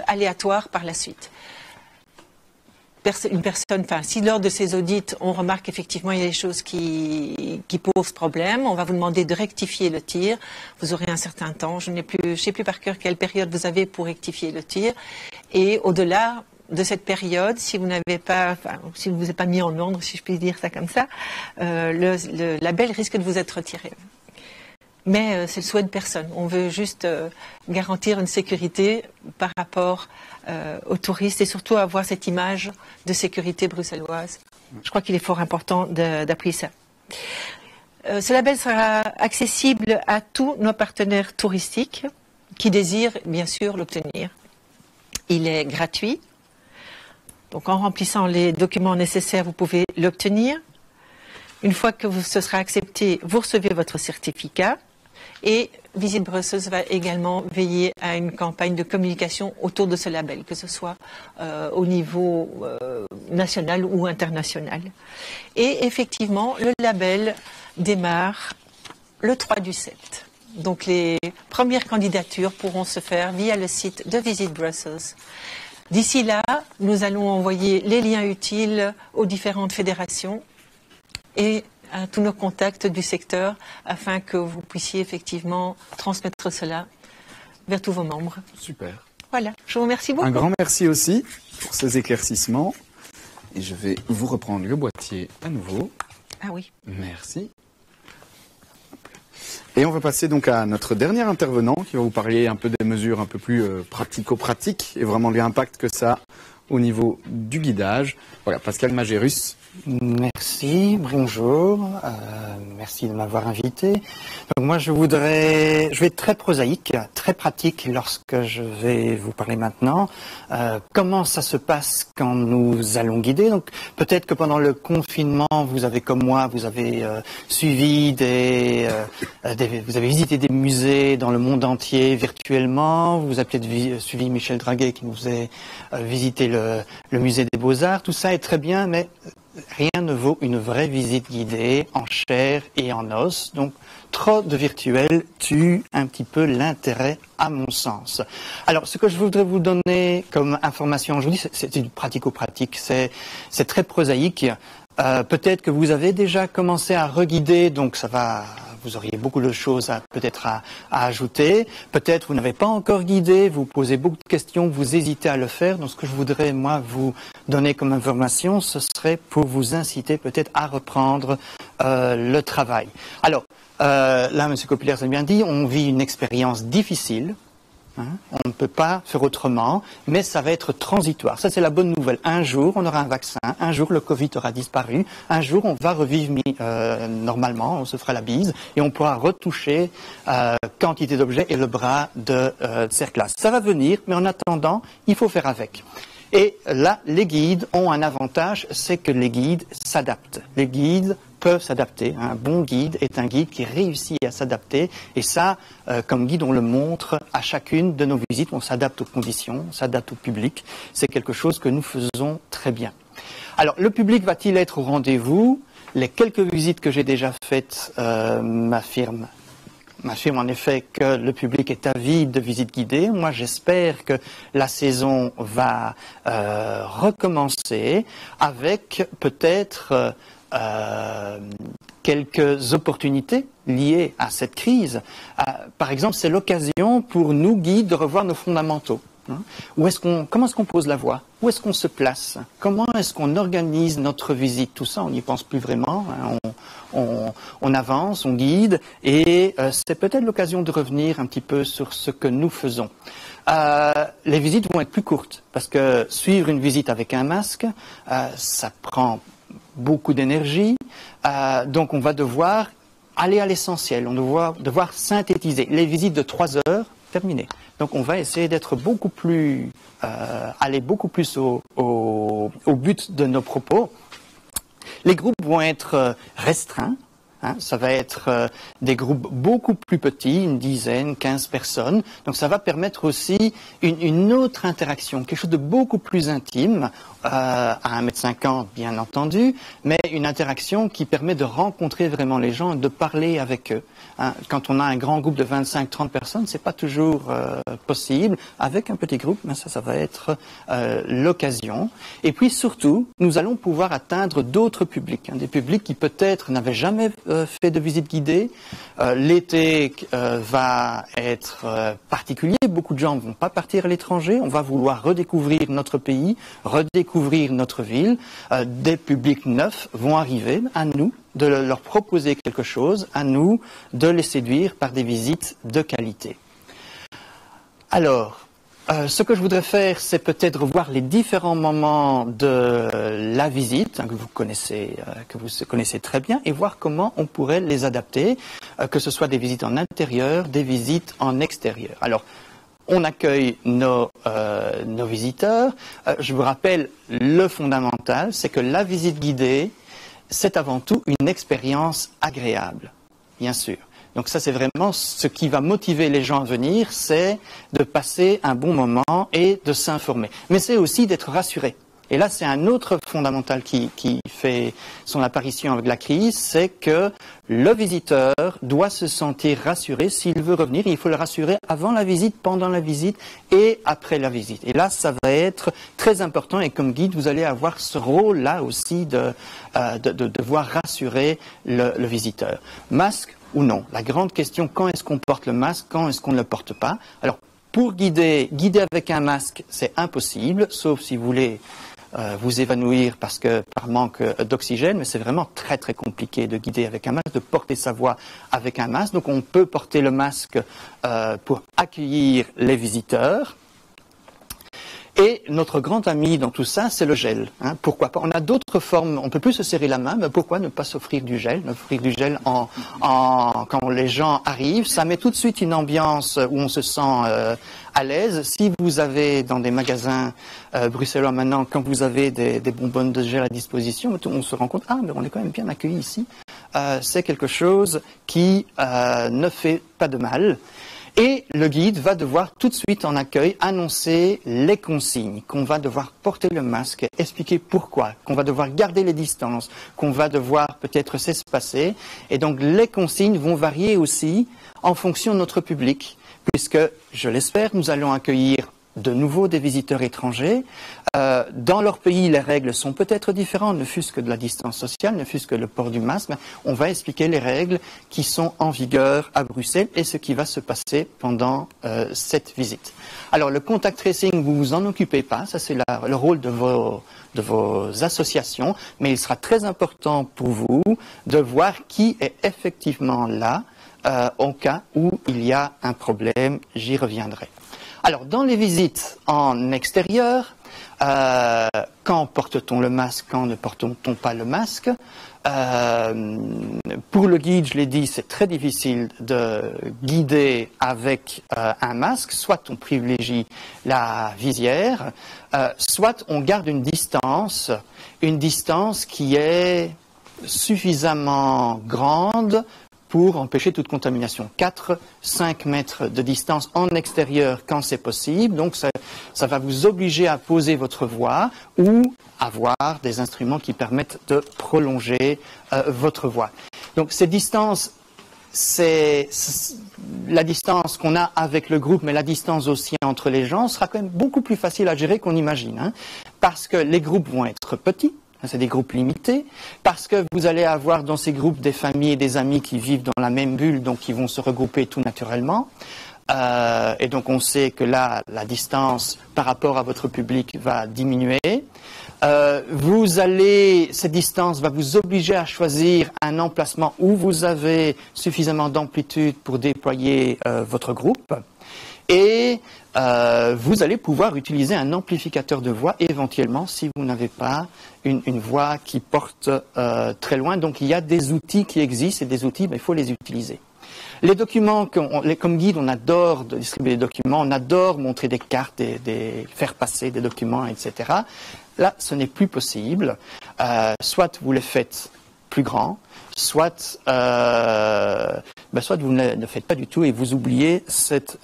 aléatoires par la suite. Si lors de ces audits, on remarque qu'effectivement il y a des choses qui posent problème, on va vous demander de rectifier le tir. Vous aurez un certain temps. Je ne sais plus par cœur quelle période vous avez pour rectifier le tir. Et au-delà de cette période, si vous n'avez pas, si vous n'êtes pas mis en ordre, si je puis dire ça comme ça, le label risque de vous être retiré. Mais c'est le souhait de personne. On veut juste garantir une sécurité par rapport aux touristes et surtout avoir cette image de sécurité bruxelloise. Je crois qu'il est fort important d'appuyer ça. Ce label sera accessible à tous nos partenaires touristiques qui désirent bien sûr l'obtenir. Il est gratuit. Donc en remplissant les documents nécessaires, vous pouvez l'obtenir. Une fois que ce sera accepté, vous recevez votre certificat. Et Visite Brussels va également veiller à une campagne de communication autour de ce label, que ce soit au niveau national ou international. Et effectivement, le label démarre le 3 du 7. Donc les premières candidatures pourront se faire via le site de Visite Brussels. D'ici là, nous allons envoyer les liens utiles aux différentes fédérations et à tous nos contacts du secteur afin que vous puissiez effectivement transmettre cela vers tous vos membres. Super. Voilà, je vous remercie beaucoup. Un grand merci aussi pour ces éclaircissements. Et je vais vous reprendre le boîtier à nouveau. Ah oui. Merci. Et on va passer donc à notre dernier intervenant qui va vous parler un peu des mesures un peu plus pratico-pratiques et vraiment l'impact que ça a au niveau du guidage. Voilà, Pascal Magérus. Merci, bonjour, merci de m'avoir invité. Donc moi je vais être très prosaïque, très pratique lorsque je vais vous parler maintenant. Comment ça se passe quand nous allons guider? Donc peut-être que pendant le confinement, vous avez comme moi, vous avez suivi vous avez visité des musées dans le monde entier virtuellement. Vous avez peut-être suivi Michel Draguet qui nous faisait visiter le musée des Beaux-Arts. Tout ça est très bien, mais rien ne vaut une vraie visite guidée en chair et en os. Donc, trop de virtuel tue un petit peu l'intérêt, à mon sens. Alors, ce que je voudrais vous donner comme information aujourd'hui, c'est du pratico-pratique. C'est très prosaïque. Peut-être que vous avez déjà commencé à reguider, donc ça va. Vous auriez beaucoup de choses peut-être à ajouter. Peut-être vous n'avez pas encore guidé, vous posez beaucoup de questions, vous hésitez à le faire. Donc ce que je voudrais, moi, vous donner comme information, ce serait pour vous inciter peut-être à reprendre le travail. Alors, là, M. Copillaert a bien dit, on vit une expérience difficile. On ne peut pas faire autrement, mais ça va être transitoire. Ça, c'est la bonne nouvelle. Un jour, on aura un vaccin. Un jour, le Covid aura disparu. Un jour, on va revivre normalement. On se fera la bise et on pourra retoucher quantité d'objets et le bras de Cerclas. Ça va venir, mais en attendant, il faut faire avec. Et là, les guides ont un avantage, c'est que les guides s'adaptent. Les guides peuvent s'adapter. Un bon guide est un guide qui réussit à s'adapter. Et ça, comme guide, on le montre à chacune de nos visites. On s'adapte aux conditions, on s'adapte au public. C'est quelque chose que nous faisons très bien. Alors, le public va-t-il être au rendez-vous? Les quelques visites que j'ai déjà faites m'affirment en effet que le public est avide de visites guidées. Moi, j'espère que la saison va recommencer avec peut-être quelques opportunités liées à cette crise. Par exemple, c'est l'occasion pour nous, guides, de revoir nos fondamentaux. Comment est-ce qu'on pose la voix? Où est-ce qu'on se place? Comment est-ce qu'on organise notre visite? Tout ça, on n'y pense plus vraiment. On avance, on guide, et c'est peut-être l'occasion de revenir un petit peu sur ce que nous faisons. Les visites vont être plus courtes, parce que suivre une visite avec un masque, ça prend beaucoup d'énergie, donc on va devoir aller à l'essentiel, on va devoir synthétiser. Les visites de 3 heures, terminé. Donc on va essayer d'être beaucoup plus, aller beaucoup plus au but de nos propos. Les groupes vont être restreints. Ça va être des groupes beaucoup plus petits, une dizaine, 15 personnes. Donc ça va permettre aussi une autre interaction, quelque chose de beaucoup plus intime, à 1,50 m bien entendu, mais une interaction qui permet de rencontrer vraiment les gens et de parler avec eux. Quand on a un grand groupe de 25-30 personnes, c'est pas toujours possible. Avec un petit groupe, ça va être l'occasion. Et puis surtout, nous allons pouvoir atteindre d'autres publics, des publics qui peut-être n'avaient jamais fait de visite guidée. L'été va être particulier. Beaucoup de gens ne vont pas partir à l'étranger. On va vouloir redécouvrir notre pays, redécouvrir notre ville. Des publics neufs vont arriver à nous, de leur proposer quelque chose, à nous de les séduire par des visites de qualité. Alors, ce que je voudrais faire, c'est peut-être revoir les différents moments de la visite que vous connaissez très bien, et voir comment on pourrait les adapter, que ce soit des visites en intérieur, des visites en extérieur. Alors, on accueille nos visiteurs. Je vous rappelle, le fondamental, c'est que la visite guidée, c'est avant tout une expérience agréable, bien sûr. Donc ça, c'est vraiment ce qui va motiver les gens à venir, c'est de passer un bon moment et de s'informer. Mais c'est aussi d'être rassuré. Et là, c'est un autre fondamental qui fait son apparition avec la crise, c'est que le visiteur doit se sentir rassuré s'il veut revenir. Il faut le rassurer avant la visite, pendant la visite et après la visite. Et là, ça va être très important. Et comme guide, vous allez avoir ce rôle-là aussi de devoir rassurer le visiteur. Masque ou non? La grande question, quand est-ce qu'on porte le masque? Quand est-ce qu'on ne le porte pas? Alors, pour guider avec un masque, c'est impossible, sauf si vous voulez vous évanouir par manque d'oxygène, mais c'est vraiment très très compliqué de guider avec un masque, de porter sa voix avec un masque. Donc on peut porter le masque pour accueillir les visiteurs. Et notre grand ami dans tout ça, c'est le gel. Pourquoi pas? On a d'autres formes, on peut plus se serrer la main, mais pourquoi ne pas s'offrir du gel? Offrir du gel quand les gens arrivent, ça met tout de suite une ambiance où on se sent à l'aise. Si vous avez dans des magasins bruxellois maintenant, quand vous avez des bonbonnes de gel à disposition, on se rend compte, mais on est quand même bien accueillis ici. C'est quelque chose qui ne fait pas de mal. Et le guide va devoir tout de suite en accueil annoncer les consignes, qu'on va devoir porter le masque, expliquer pourquoi, qu'on va devoir garder les distances, qu'on va devoir peut-être s'espacer. Et donc les consignes vont varier aussi en fonction de notre public, puisque, je l'espère, nous allons accueillir de nouveau des visiteurs étrangers. Dans leur pays, les règles sont peut-être différentes, ne fût-ce que de la distance sociale, ne fût-ce que le port du masque. On va expliquer les règles qui sont en vigueur à Bruxelles et ce qui va se passer pendant cette visite. Alors, le contact tracing, vous vous en occupez pas, ça c'est le rôle de vos associations, mais il sera très important pour vous de voir qui est effectivement là au cas où il y a un problème, j'y reviendrai. Alors, dans les visites en extérieur, quand porte-t-on le masque, quand ne porte-t-on pas le masque? Pour le guide, je l'ai dit, c'est très difficile de guider avec un masque. Soit on privilégie la visière, soit on garde une distance qui est suffisamment grande pour empêcher toute contamination. 4-5 mètres de distance en extérieur quand c'est possible. Donc ça va vous obliger à poser votre voix ou avoir des instruments qui permettent de prolonger votre voix. Donc ces distances, c'est la distance qu'on a avec le groupe, mais la distance aussi entre les gens sera quand même beaucoup plus facile à gérer qu'on imagine. Parce que les groupes vont être petits. C'est des groupes limités, parce que vous allez avoir dans ces groupes des familles et des amis qui vivent dans la même bulle, donc qui vont se regrouper tout naturellement. Et donc on sait que là, la distance par rapport à votre public va diminuer. Cette distance va vous obliger à choisir un emplacement où vous avez suffisamment d'amplitude pour déployer votre groupe. Et vous allez pouvoir utiliser un amplificateur de voix éventuellement si vous n'avez pas une voix qui porte très loin. Donc il y a des outils qui existent et des outils, il faut les utiliser. Les documents, comme guide, on adore distribuer des documents, on adore montrer des cartes, faire passer des documents, etc. Là, ce n'est plus possible. Soit vous les faites plus grands, soit vous ne le faites pas du tout et vous oubliez cette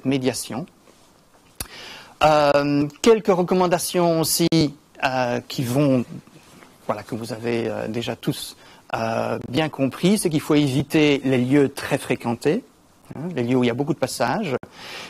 médiation. Quelques recommandations aussi que vous avez déjà tous bien compris, c'est qu'il faut éviter les lieux très fréquentés, les lieux où il y a beaucoup de passages.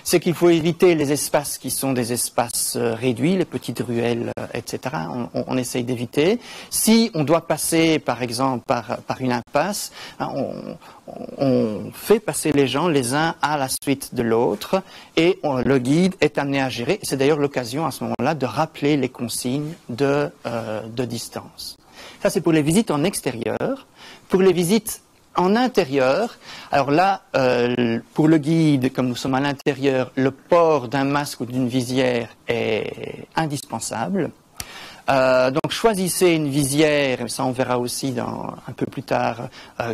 C'est qu'il faut éviter les espaces qui sont des espaces réduits, les petites ruelles, etc. On essaye d'éviter. Si on doit passer, par exemple, par une impasse, on fait passer les gens les uns à la suite de l'autre et le guide est amené à gérer. C'est d'ailleurs l'occasion à ce moment-là de rappeler les consignes de distance. Ça, c'est pour les visites en extérieur. Pour les visites en intérieur, alors là, pour le guide, comme nous sommes à l'intérieur, le port d'un masque ou d'une visière est indispensable. Donc choisissez une visière, et ça on verra aussi un peu plus tard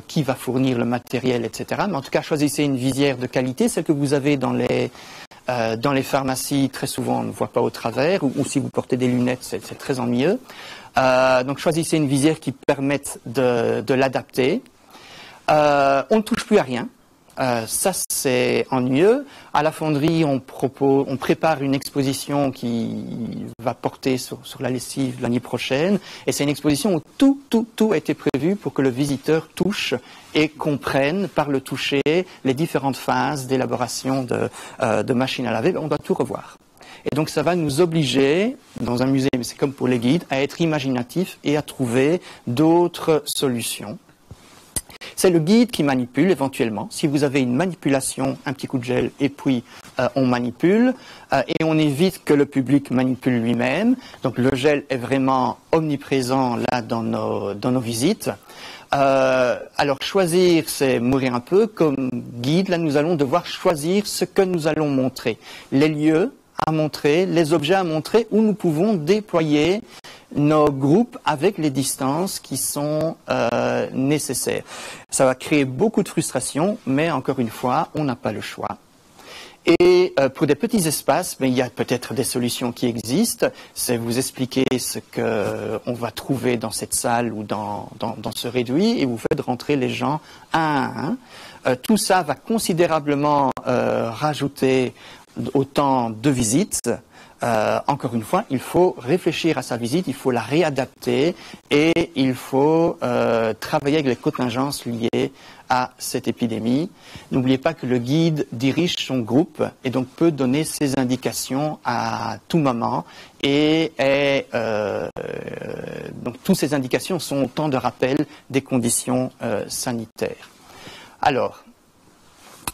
qui va fournir le matériel, etc. Mais en tout cas, choisissez une visière de qualité, celle que vous avez dans les pharmacies. Très souvent, on ne voit pas au travers, ou si vous portez des lunettes, c'est très ennuyeux. Donc choisissez une visière qui permette de l'adapter. On ne touche plus à rien. Ça, c'est ennuyeux. À la fonderie, on prépare une exposition qui va porter sur la lessive l'année prochaine. Et c'est une exposition où tout a été prévu pour que le visiteur touche et comprenne par le toucher les différentes phases d'élaboration de machines à laver. On doit tout revoir. Et donc ça va nous obliger, dans un musée, mais c'est comme pour les guides, à être imaginatifs et à trouver d'autres solutions. C'est le guide qui manipule éventuellement. Si vous avez une manipulation, un petit coup de gel et puis on manipule et on évite que le public manipule lui-même. Donc le gel est vraiment omniprésent là dans nos visites. Alors choisir, c'est mourir un peu. Comme guide, là nous allons devoir choisir ce que nous allons montrer. Les lieux à montrer, les objets à montrer où nous pouvons déployer nos groupes avec les distances qui sont nécessaires. Ça va créer beaucoup de frustration, mais encore une fois, on n'a pas le choix. Et pour des petits espaces, mais il y a peut-être des solutions qui existent. C'est vous expliquer ce qu'on va trouver dans cette salle ou dans ce réduit et vous faites rentrer les gens un à un. Tout ça va considérablement rajouter au temps de visite. Encore une fois, il faut réfléchir à sa visite, il faut la réadapter et il faut travailler avec les contingences liées à cette épidémie. N'oubliez pas que le guide dirige son groupe et donc peut donner ses indications à tout moment et donc toutes ces indications sont autant de rappels des conditions sanitaires. Alors,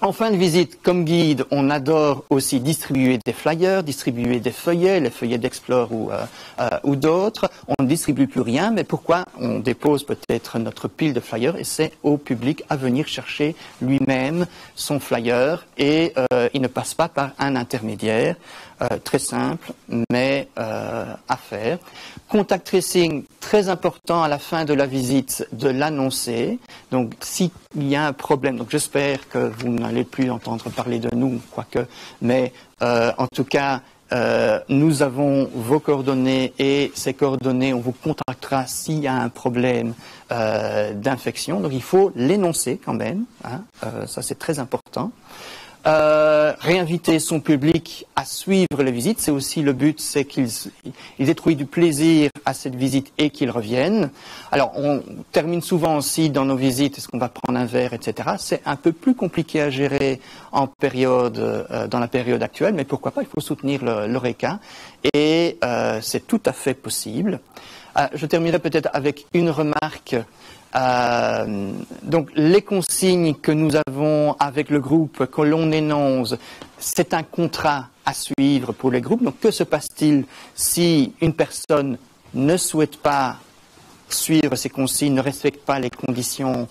en fin de visite, comme guide, on adore aussi distribuer des flyers, distribuer des feuillets, les feuillets d'Explore ou d'autres. On ne distribue plus rien, mais pourquoi? On dépose peut-être notre pile de flyers et c'est au public à venir chercher lui-même son flyer et il ne passe pas par un intermédiaire. Très simple, mais à faire. Contact tracing, très important à la fin de la visite de l'annoncer. Donc, s'il y a un problème, donc j'espère que vous n'allez plus entendre parler de nous, quoique, mais en tout cas, nous avons vos coordonnées et ces coordonnées, on vous contactera s'il y a un problème d'infection. Donc, il faut l'énoncer quand même. Hein, ça, c'est très important. Réinviter son public à suivre les visites, c'est aussi le but, c'est qu'ils aient trouvé du plaisir à cette visite et qu'ils reviennent. Alors, on termine souvent aussi dans nos visites, est-ce qu'on va prendre un verre, etc. C'est un peu plus compliqué à gérer dans la période actuelle, mais pourquoi pas, il faut soutenir l'Oreca et c'est tout à fait possible. Je terminerai peut-être avec une remarque. Donc les consignes que nous avons avec le groupe, que l'on énonce, c'est un contrat à suivre pour les groupes. Donc que se passe-t-il si une personne ne souhaite pas suivre ces consignes, ne respecte pas les conditions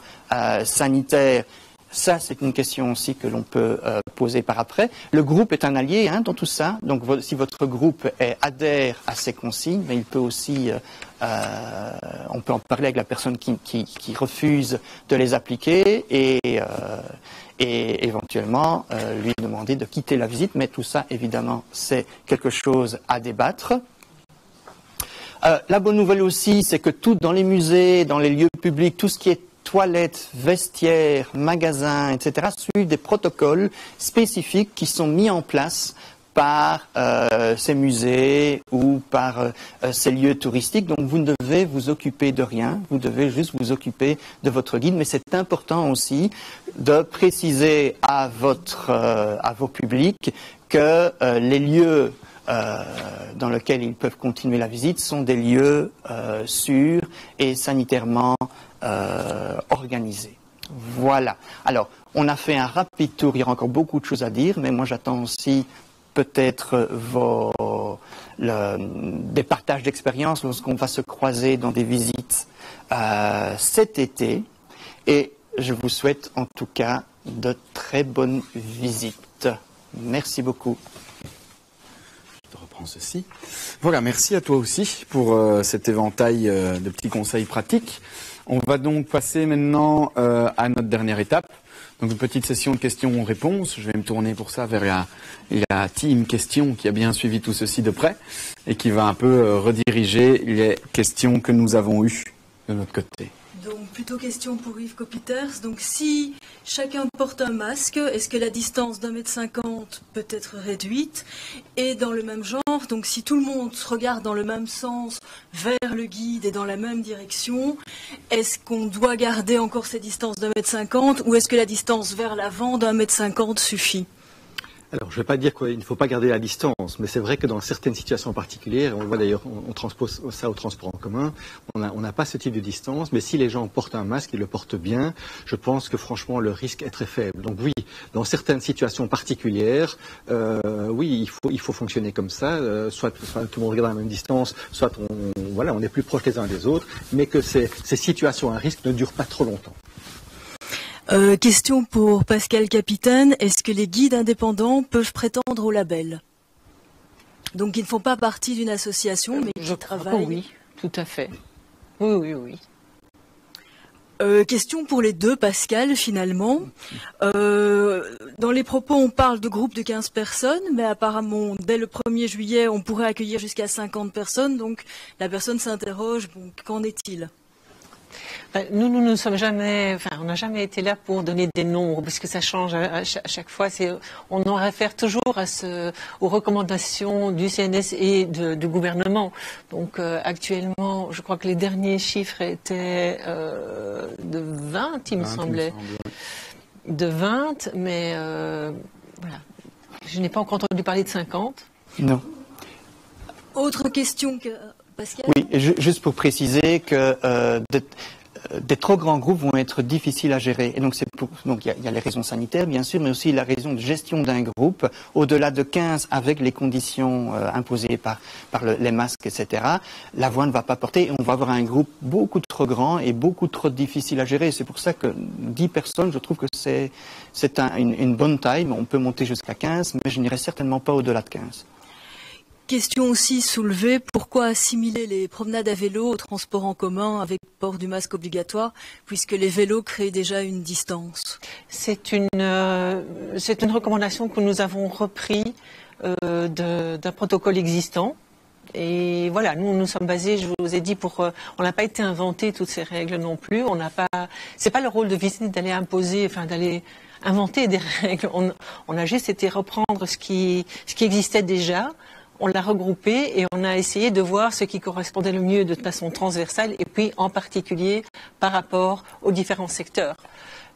sanitaires? Ça, c'est une question aussi que l'on peut poser par après. Le groupe est un allié dans tout ça. Donc, si votre groupe adhère à ces consignes, mais il peut aussi, on peut en parler avec la personne qui refuse de les appliquer et éventuellement lui demander de quitter la visite. Mais tout ça, évidemment, c'est quelque chose à débattre. La bonne nouvelle aussi, c'est que tout dans les musées, dans les lieux publics, tout ce qui est toilettes, vestiaires, magasins, etc., suivent des protocoles spécifiques qui sont mis en place par ces musées ou par ces lieux touristiques. Donc vous ne devez vous occuper de rien, vous devez juste vous occuper de votre guide. Mais c'est important aussi de préciser à vos publics que les lieux dans lesquels ils peuvent continuer la visite sont des lieux sûrs et sanitairement organisés. Voilà. Alors, on a fait un rapide tour, il y aura encore beaucoup de choses à dire, mais moi j'attends aussi peut-être des partages d'expériences lorsqu'on va se croiser dans des visites cet été. Et je vous souhaite en tout cas de très bonnes visites. Merci beaucoup. Je reprends ceci. Voilà, merci à toi aussi pour cet éventail de petits conseils pratiques. On va donc passer maintenant à notre dernière étape. Donc une petite session de questions-réponses. Je vais me tourner pour ça vers la team question qui a bien suivi tout ceci de près et qui va un peu rediriger les questions que nous avons eues de notre côté. Donc, plutôt question pour Yves Copiters. Donc, si chacun porte un masque, est-ce que la distance d'1,50 m peut être réduite? Et dans le même genre, donc si tout le monde se regarde dans le même sens vers le guide et dans la même direction, est-ce qu'on doit garder encore ces distances d'1,50 m ou est-ce que la distance vers l'avant d'1,50 m suffit? Alors, je ne vais pas dire qu'il ne faut pas garder la distance, mais c'est vrai que dans certaines situations particulières, on le voit d'ailleurs, on transpose ça au transport en commun, on n'a pas ce type de distance, mais si les gens portent un masque, ils le portent bien, je pense que franchement le risque est très faible. Donc oui, dans certaines situations particulières, oui, il faut fonctionner comme ça, soit tout le monde regarde à la même distance, soit on est plus proches les uns des autres, mais que ces situations à risque ne durent pas trop longtemps. Question pour Pascal Capitaine. Est-ce que les guides indépendants peuvent prétendre au label? Donc, ils ne font pas partie d'une association, mais qui travaillent... Oui, tout à fait. Oui. Question pour les deux, Pascal, finalement. Dans les propos, on parle de groupes de 15 personnes, mais apparemment, dès le 1er juillet, on pourrait accueillir jusqu'à 50 personnes. Donc, la personne s'interroge, bon, qu'en est-il? Nous ne sommes jamais, on n'a jamais été là pour donner des nombres, parce que ça change à chaque fois. On en réfère toujours aux recommandations du CNS et du gouvernement. Donc actuellement, je crois que les derniers chiffres étaient de 20, il me semblait. De 20, mais voilà. Je n'ai pas encore entendu parler de 50. Non. Autre question que Pascal? Oui, et juste pour préciser que des trop grands groupes vont être difficiles à gérer. Et donc, il y a les raisons sanitaires, bien sûr, mais aussi la raison de gestion d'un groupe. Au-delà de 15, avec les conditions imposées par les masques, etc., la voix ne va pas porter. Et on va avoir un groupe beaucoup trop grand et beaucoup trop difficile à gérer. C'est pour ça que 10 personnes, je trouve que c'est une bonne taille. On peut monter jusqu'à 15, mais je n'irai certainement pas au-delà de 15. Question aussi soulevée, pourquoi assimiler les promenades à vélo au transport en commun avec port du masque obligatoire, puisque les vélos créent déjà une distance? C'est une recommandation que nous avons repris d'un protocole existant. Et voilà, nous sommes basés, je vous ai dit, on n'a pas été inventé toutes ces règles non plus. C'est pas le rôle de visite d'aller d'aller inventer des règles. On a juste été reprendre ce qui existait déjà. On l'a regroupé et on a essayé de voir ce qui correspondait le mieux de façon transversale et puis en particulier par rapport aux différents secteurs.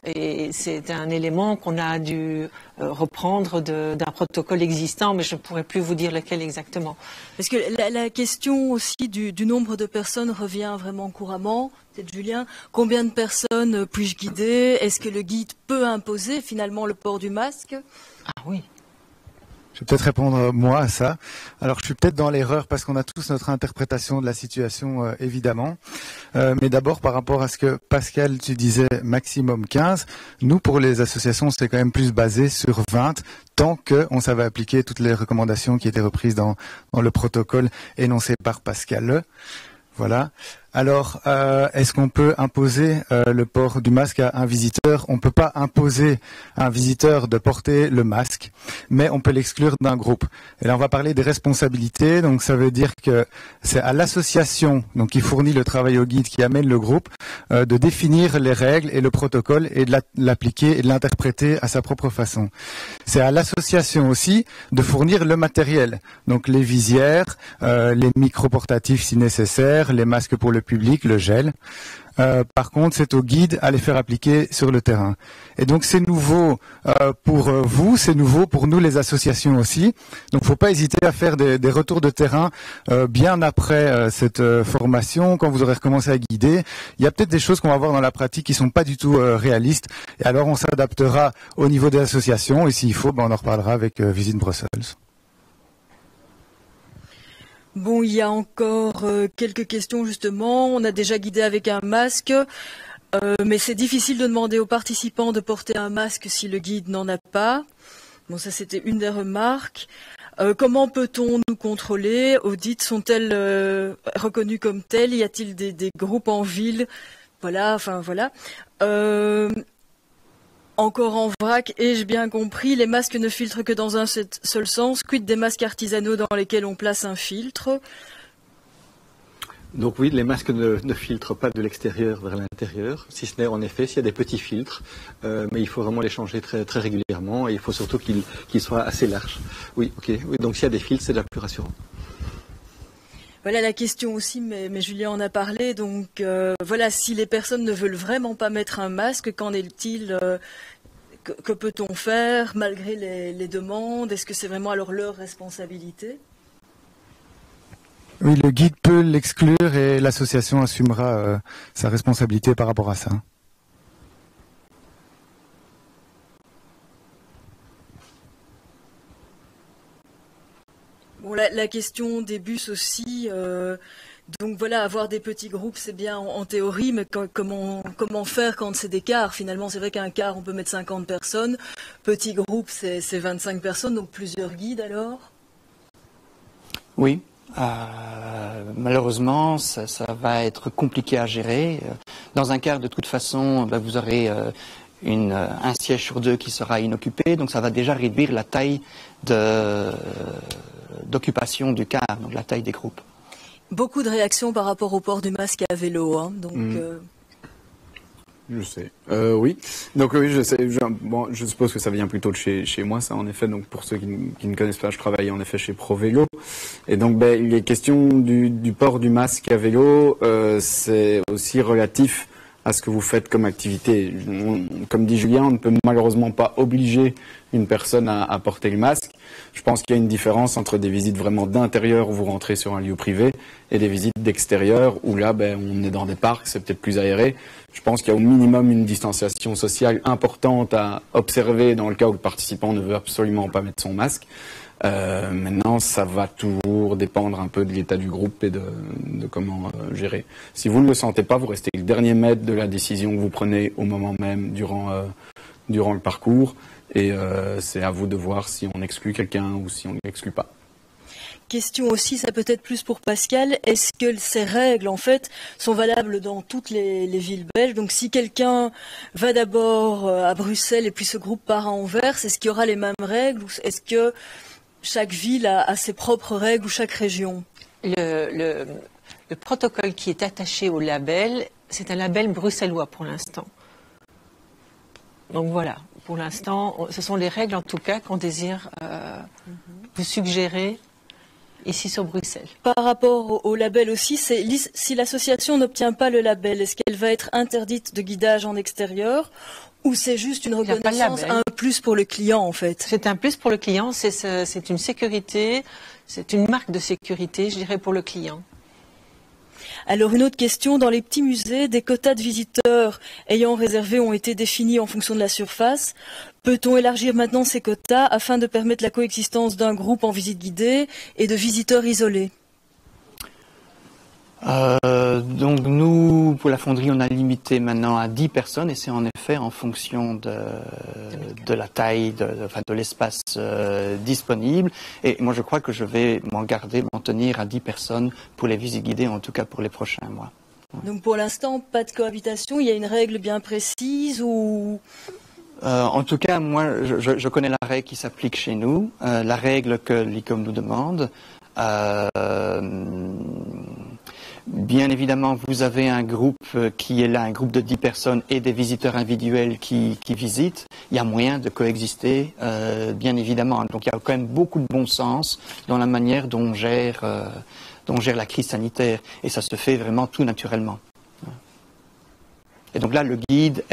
Et c'est un élément qu'on a dû reprendre d'un protocole existant, mais je ne pourrais plus vous dire lequel exactement. Parce que la question aussi du nombre de personnes revient vraiment couramment. Peut-être Julien, combien de personnes puis-je guider? Est-ce que le guide peut imposer finalement le port du masque? Ah oui. Je vais peut-être répondre moi à ça. Alors je suis peut-être dans l'erreur parce qu'on a tous notre interprétation de la situation évidemment. Mais d'abord par rapport à ce que Pascal tu disais maximum 15, nous pour les associations c'est quand même plus basé sur 20 tant qu'on savait appliquer toutes les recommandations qui étaient reprises dans le protocole énoncé par Pascal. Voilà. Alors, est-ce qu'on peut imposer le port du masque à un visiteur? On ne peut pas imposer à un visiteur de porter le masque, mais on peut l'exclure d'un groupe. Et là, on va parler des responsabilités. Donc, ça veut dire que c'est à l'association, donc qui fournit le travail au guide, qui amène le groupe, de définir les règles et le protocole et de l'appliquer et de l'interpréter à sa propre façon. C'est à l'association aussi de fournir le matériel, donc les visières, les micros portatifs si nécessaire, les masques pour le public, le gel. Par contre, c'est au guide à les faire appliquer sur le terrain. Et donc, c'est nouveau pour vous, c'est nouveau pour nous, les associations aussi. Donc, il ne faut pas hésiter à faire des retours de terrain bien après cette formation, quand vous aurez recommencé à guider. Il y a peut-être des choses qu'on va voir dans la pratique qui ne sont pas du tout réalistes. Et alors, on s'adaptera au niveau des associations. Et s'il faut, on en reparlera avec Visit Brussels. Bon, il y a encore quelques questions justement. On a déjà guidé avec un masque, mais c'est difficile de demander aux participants de porter un masque si le guide n'en a pas. Bon, ça c'était une des remarques. Comment peut-on nous contrôler? Audits sont-elles reconnues comme telles? Y a-t-il des groupes en ville? Voilà, enfin voilà. Encore en vrac, ai-je bien compris, les masques ne filtrent que dans un seul sens. Quid des masques artisanaux dans lesquels on place un filtre? Donc oui, les masques ne filtrent pas de l'extérieur vers l'intérieur, si ce n'est en effet s'il y a des petits filtres, mais il faut vraiment les changer très, très régulièrement et il faut surtout qu'ils soient assez larges. Oui, ok. Oui, donc s'il y a des filtres, c'est déjà plus rassurant. Voilà la question aussi, mais Julien en a parlé. Donc voilà, si les personnes ne veulent vraiment pas mettre un masque, qu'en est-il que peut-on faire malgré les demandes? Est-ce que c'est vraiment alors leur responsabilité? Oui, le guide peut l'exclure et l'association assumera sa responsabilité par rapport à ça. Bon, la question des bus aussi. Donc voilà, avoir des petits groupes, c'est bien en théorie, mais comment faire quand c'est des cars? Finalement, c'est vrai qu'un car, on peut mettre 50 personnes. Petit groupe, c'est 25 personnes, donc plusieurs guides alors? Oui. Malheureusement, ça va être compliqué à gérer. Dans un car, de toute façon, vous aurez un siège sur 2 qui sera inoccupé, donc ça va déjà réduire la taille d'occupation du car, donc la taille des groupes. Beaucoup de réactions par rapport au port du masque à vélo, hein, donc... Je sais. Oui. Donc oui, je sais. Bon, je suppose que ça vient plutôt de chez moi, ça en effet. Donc pour ceux qui ne connaissent pas, je travaille en effet chez ProVélo. Et donc les questions du port du masque à vélo, c'est aussi relatif à ce que vous faites comme activité. Comme dit Julien, on ne peut malheureusement pas obliger une personne à porter le masque. Je pense qu'il y a une différence entre des visites vraiment d'intérieur où vous rentrez sur un lieu privé et des visites d'extérieur où là, on est dans des parcs, c'est peut-être plus aéré. Je pense qu'il y a au minimum une distanciation sociale importante à observer dans le cas où le participant ne veut absolument pas mettre son masque. Maintenant, ça va toujours dépendre un peu de l'état du groupe et de comment gérer. Si vous ne le sentez pas, vous restez le dernier mètre de la décision que vous prenez au moment même durant le parcours. Et c'est à vous de voir si on exclut quelqu'un ou si on ne l'exclut pas. Question aussi, ça peut être plus pour Pascal, est-ce que ces règles en fait sont valables dans toutes les villes belges? Donc si quelqu'un va d'abord à Bruxelles et puis ce groupe part à Anvers, est-ce qu'il y aura les mêmes règles ou est-ce que chaque ville a ses propres règles ou chaque région? Le protocole qui est attaché au label, c'est un label bruxellois pour l'instant. Donc voilà, pour l'instant, ce sont les règles en tout cas qu'on désire vous suggérer ici sur Bruxelles. Par rapport au label aussi, si l'association n'obtient pas le label, est-ce qu'elle va être interdite de guidage en extérieur ou c'est juste une reconnaissance, un plus pour le client en fait? C'est un plus pour le client, c'est une sécurité, c'est une marque de sécurité, je dirais, pour le client. Alors une autre question, dans les petits musées, des quotas de visiteurs ayant réservé ont été définis en fonction de la surface. Peut-on élargir maintenant ces quotas afin de permettre la coexistence d'un groupe en visite guidée et de visiteurs isolés? Donc nous, pour la fonderie, on a limité maintenant à 10 personnes et c'est en effet en fonction de la taille, de l'espace disponible. Et moi, je crois que je vais m'en tenir à 10 personnes pour les visites guidées, en tout cas pour les prochains mois. Donc pour l'instant, pas de cohabitation, il y a une règle bien précise ou... En tout cas, moi, je connais la règle qui s'applique chez nous, la règle que l'ICOM nous demande. Bien évidemment, vous avez un groupe qui est là, un groupe de 10 personnes et des visiteurs individuels qui visitent. Il y a moyen de coexister, bien évidemment. Donc il y a quand même beaucoup de bon sens dans la manière dont on gère la crise sanitaire. Et ça se fait vraiment tout naturellement. Et donc là, le guide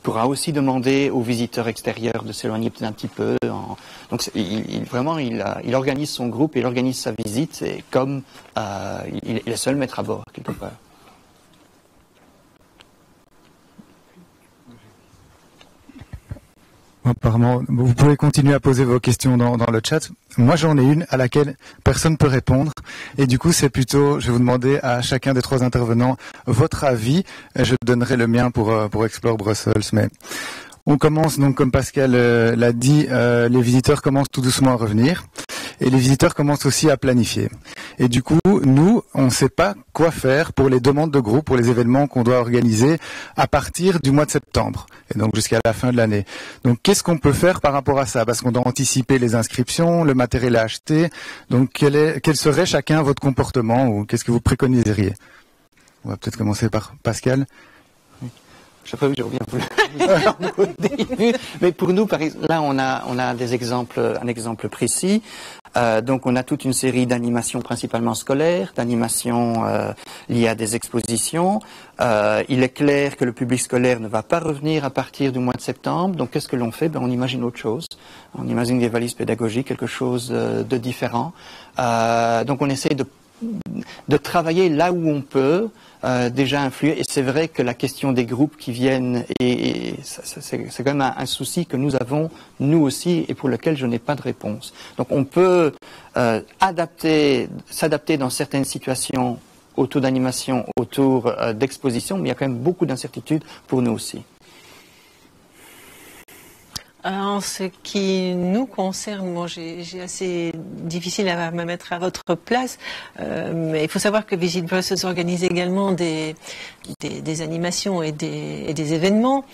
pourra aussi demander aux visiteurs extérieurs de s'éloigner peut-être un petit peu. Donc il organise son groupe, il organise sa visite et comme il est seul maître à bord quelque part. Apparemment, vous pouvez continuer à poser vos questions dans le chat. Moi, j'en ai une à laquelle personne ne peut répondre. Et du coup, c'est plutôt, je vais vous demander à chacun des 3 intervenants votre avis. Je donnerai le mien pour Explore Brussels. Mais on commence donc, comme Pascal l'a dit, les visiteurs commencent tout doucement à revenir. et les visiteurs commencent aussi à planifier. Et du coup, nous, on ne sait pas quoi faire pour les demandes de groupe, pour les événements qu'on doit organiser à partir du mois de septembre, et donc jusqu'à la fin de l'année. Donc, qu'est-ce qu'on peut faire par rapport à ça? Parce qu'on doit anticiper les inscriptions, le matériel à acheter. Donc, quel serait chacun votre comportement, ou qu'est-ce que vous préconiseriez? On va peut-être commencer par Pascal. Je sais pas, j'ai bien voulu. Mais pour nous, là, on a des exemples, un exemple précis. Donc, on a toute une série d'animations principalement scolaires, d'animations liées à des expositions. Il est clair que le public scolaire ne va pas revenir à partir du mois de septembre. Donc, qu'est-ce que l'on fait? On imagine autre chose. On imagine des valises pédagogiques, quelque chose de différent. Donc, on essaie de travailler là où on peut, déjà influer. Et c'est vrai que la question des groupes qui viennent, c'est quand même un souci que nous avons, nous aussi, et pour lequel je n'ai pas de réponse. Donc on peut s'adapter dans certaines situations autour d'animation, autour d'exposition, mais il y a quand même beaucoup d'incertitudes pour nous aussi. En ce qui nous concerne, moi j'ai assez difficile à me mettre à votre place, mais il faut savoir que Visit Brussels organise également des animations et des événements.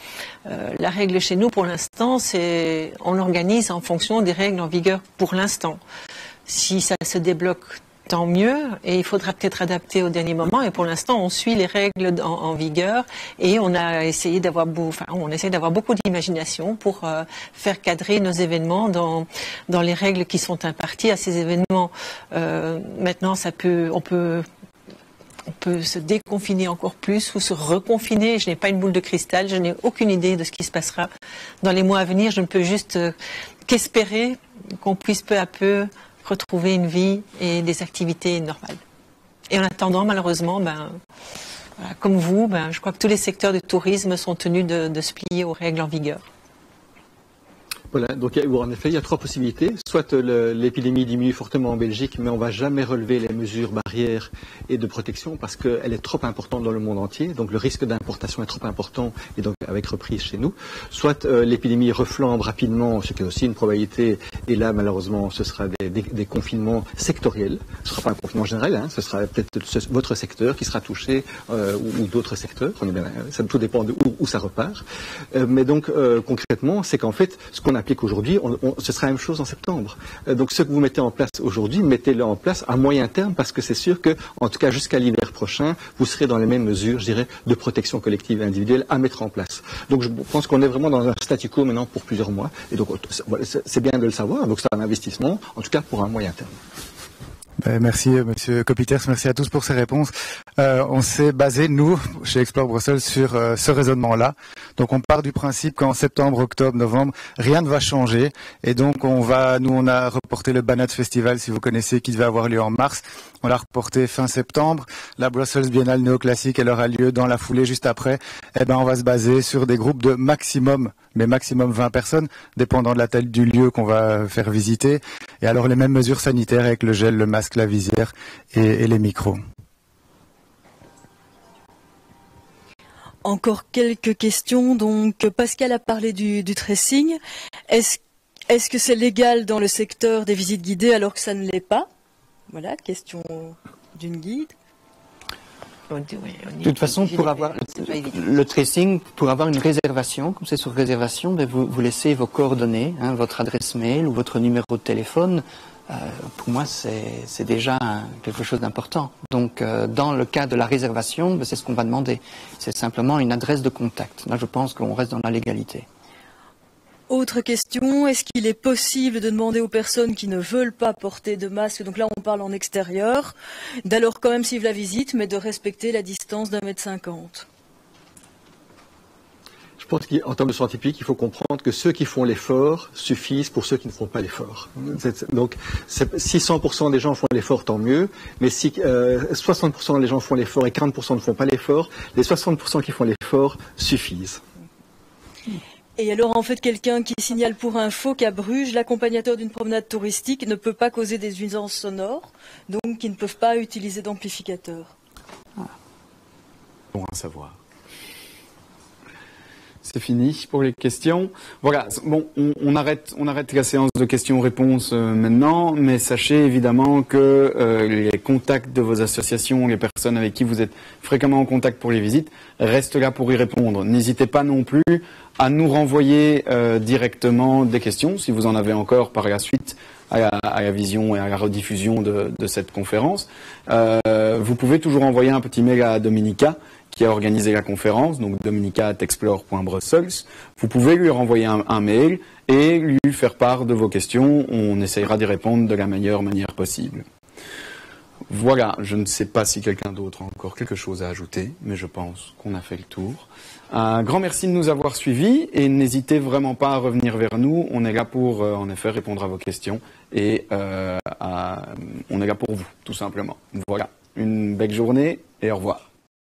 La règle chez nous pour l'instant, c'est on organise en fonction des règles en vigueur pour l'instant. Si ça se débloque, tant mieux, et il faudra peut-être adapter au dernier moment. Et pour l'instant, on suit les règles en vigueur, et on essaie d'avoir beaucoup d'imagination pour faire cadrer nos événements dans les règles qui sont imparties à ces événements. Maintenant, on peut se déconfiner encore plus ou se reconfiner. Je n'ai pas une boule de cristal, je n'ai aucune idée de ce qui se passera dans les mois à venir. Je ne peux juste qu'espérer qu'on puisse peu à peu retrouver une vie et des activités normales. Et en attendant, malheureusement, comme vous, je crois que tous les secteurs du tourisme sont tenus de se plier aux règles en vigueur. Voilà, donc en effet, il y a trois possibilités. Soit l'épidémie diminue fortement en Belgique, mais on ne va jamais relever les mesures barrières et de protection parce qu'elle est trop importante dans le monde entier. Donc le risque d'importation est trop important et donc avec reprise chez nous. Soit l'épidémie reflambe rapidement, ce qui est aussi une probabilité. Et là, malheureusement, ce sera des confinements sectoriels. Ce ne sera pas un confinement général, ce sera peut-être votre secteur qui sera touché ou d'autres secteurs. Ça tout dépend où ça repart. Mais donc concrètement, c'est qu'en fait, ce qu'on applique aujourd'hui, ce sera la même chose en septembre. Donc ce que vous mettez en place aujourd'hui, mettez-le en place à moyen terme parce que c'est sûr que, en tout cas jusqu'à l'hiver prochain, vous serez dans les mêmes mesures, je dirais, de protection collective et individuelle à mettre en place. Donc je pense qu'on est vraiment dans un statu quo maintenant pour plusieurs mois. Et donc c'est bien de le savoir. Donc c'est un investissement, en tout cas pour un moyen terme. Merci Monsieur Copiters, merci à tous pour ces réponses. On s'est basé, nous, chez Explore Brussels, sur ce raisonnement-là. Donc on part du principe qu'en septembre, octobre, novembre, rien ne va changer. Et donc on a reporté le Banat Festival, si vous connaissez, qui devait avoir lieu en mars. On l'a reporté fin septembre. La Brussels Biennale Néoclassique, elle aura lieu dans la foulée juste après. On va se baser sur des groupes de maximum 20 personnes, dépendant de la taille du lieu qu'on va faire visiter. Et alors les mêmes mesures sanitaires avec le gel, le masque, la visière et les micros. Encore quelques questions. Donc Pascal a parlé du tracing. Est-ce que c'est légal dans le secteur des visites guidées alors que ça ne l'est pas? Voilà, question d'une guide. De toute façon, pour avoir le tracing, pour avoir une réservation, comme c'est sur réservation, vous laissez vos coordonnées, votre adresse mail ou votre numéro de téléphone. Pour moi, c'est déjà quelque chose d'important. Donc, dans le cas de la réservation, c'est ce qu'on va demander. C'est simplement une adresse de contact. Là, je pense qu'on reste dans la légalité. Autre question, est-ce qu'il est possible de demander aux personnes qui ne veulent pas porter de masque, donc là on parle en extérieur, d'alors quand même suivre la visite, mais de respecter la distance d'1,50 m? Je pense qu'en termes de scientifique, il faut comprendre que ceux qui font l'effort suffisent pour ceux qui ne font pas l'effort. Donc, si 100% des gens font l'effort, tant mieux. Mais si 60% des gens font l'effort et 40% ne font pas l'effort, les 60% qui font l'effort suffisent. Et alors, en fait, quelqu'un qui signale pour info qu'à Bruges, l'accompagnateur d'une promenade touristique ne peut pas causer des nuisances sonores, donc qui ne peuvent pas utiliser d'amplificateur. Bon à savoir. C'est fini pour les questions. Voilà, bon, on arrête la séance de questions-réponses maintenant, mais sachez évidemment que les contacts de vos associations, les personnes avec qui vous êtes fréquemment en contact pour les visites, restent là pour y répondre. N'hésitez pas non plus à nous renvoyer directement des questions, si vous en avez encore par la suite à la vision et à la rediffusion de cette conférence. Vous pouvez toujours envoyer un petit mail à Dominica, qui a organisé la conférence, donc dominica@explore.brussels. Vous pouvez lui renvoyer un mail et lui faire part de vos questions. On essayera d'y répondre de la meilleure manière possible. Voilà, je ne sais pas si quelqu'un d'autre a encore quelque chose à ajouter, mais je pense qu'on a fait le tour. Un grand merci de nous avoir suivis et n'hésitez vraiment pas à revenir vers nous. On est là pour, en effet, répondre à vos questions et on est là pour vous, tout simplement. Voilà, une belle journée et au revoir.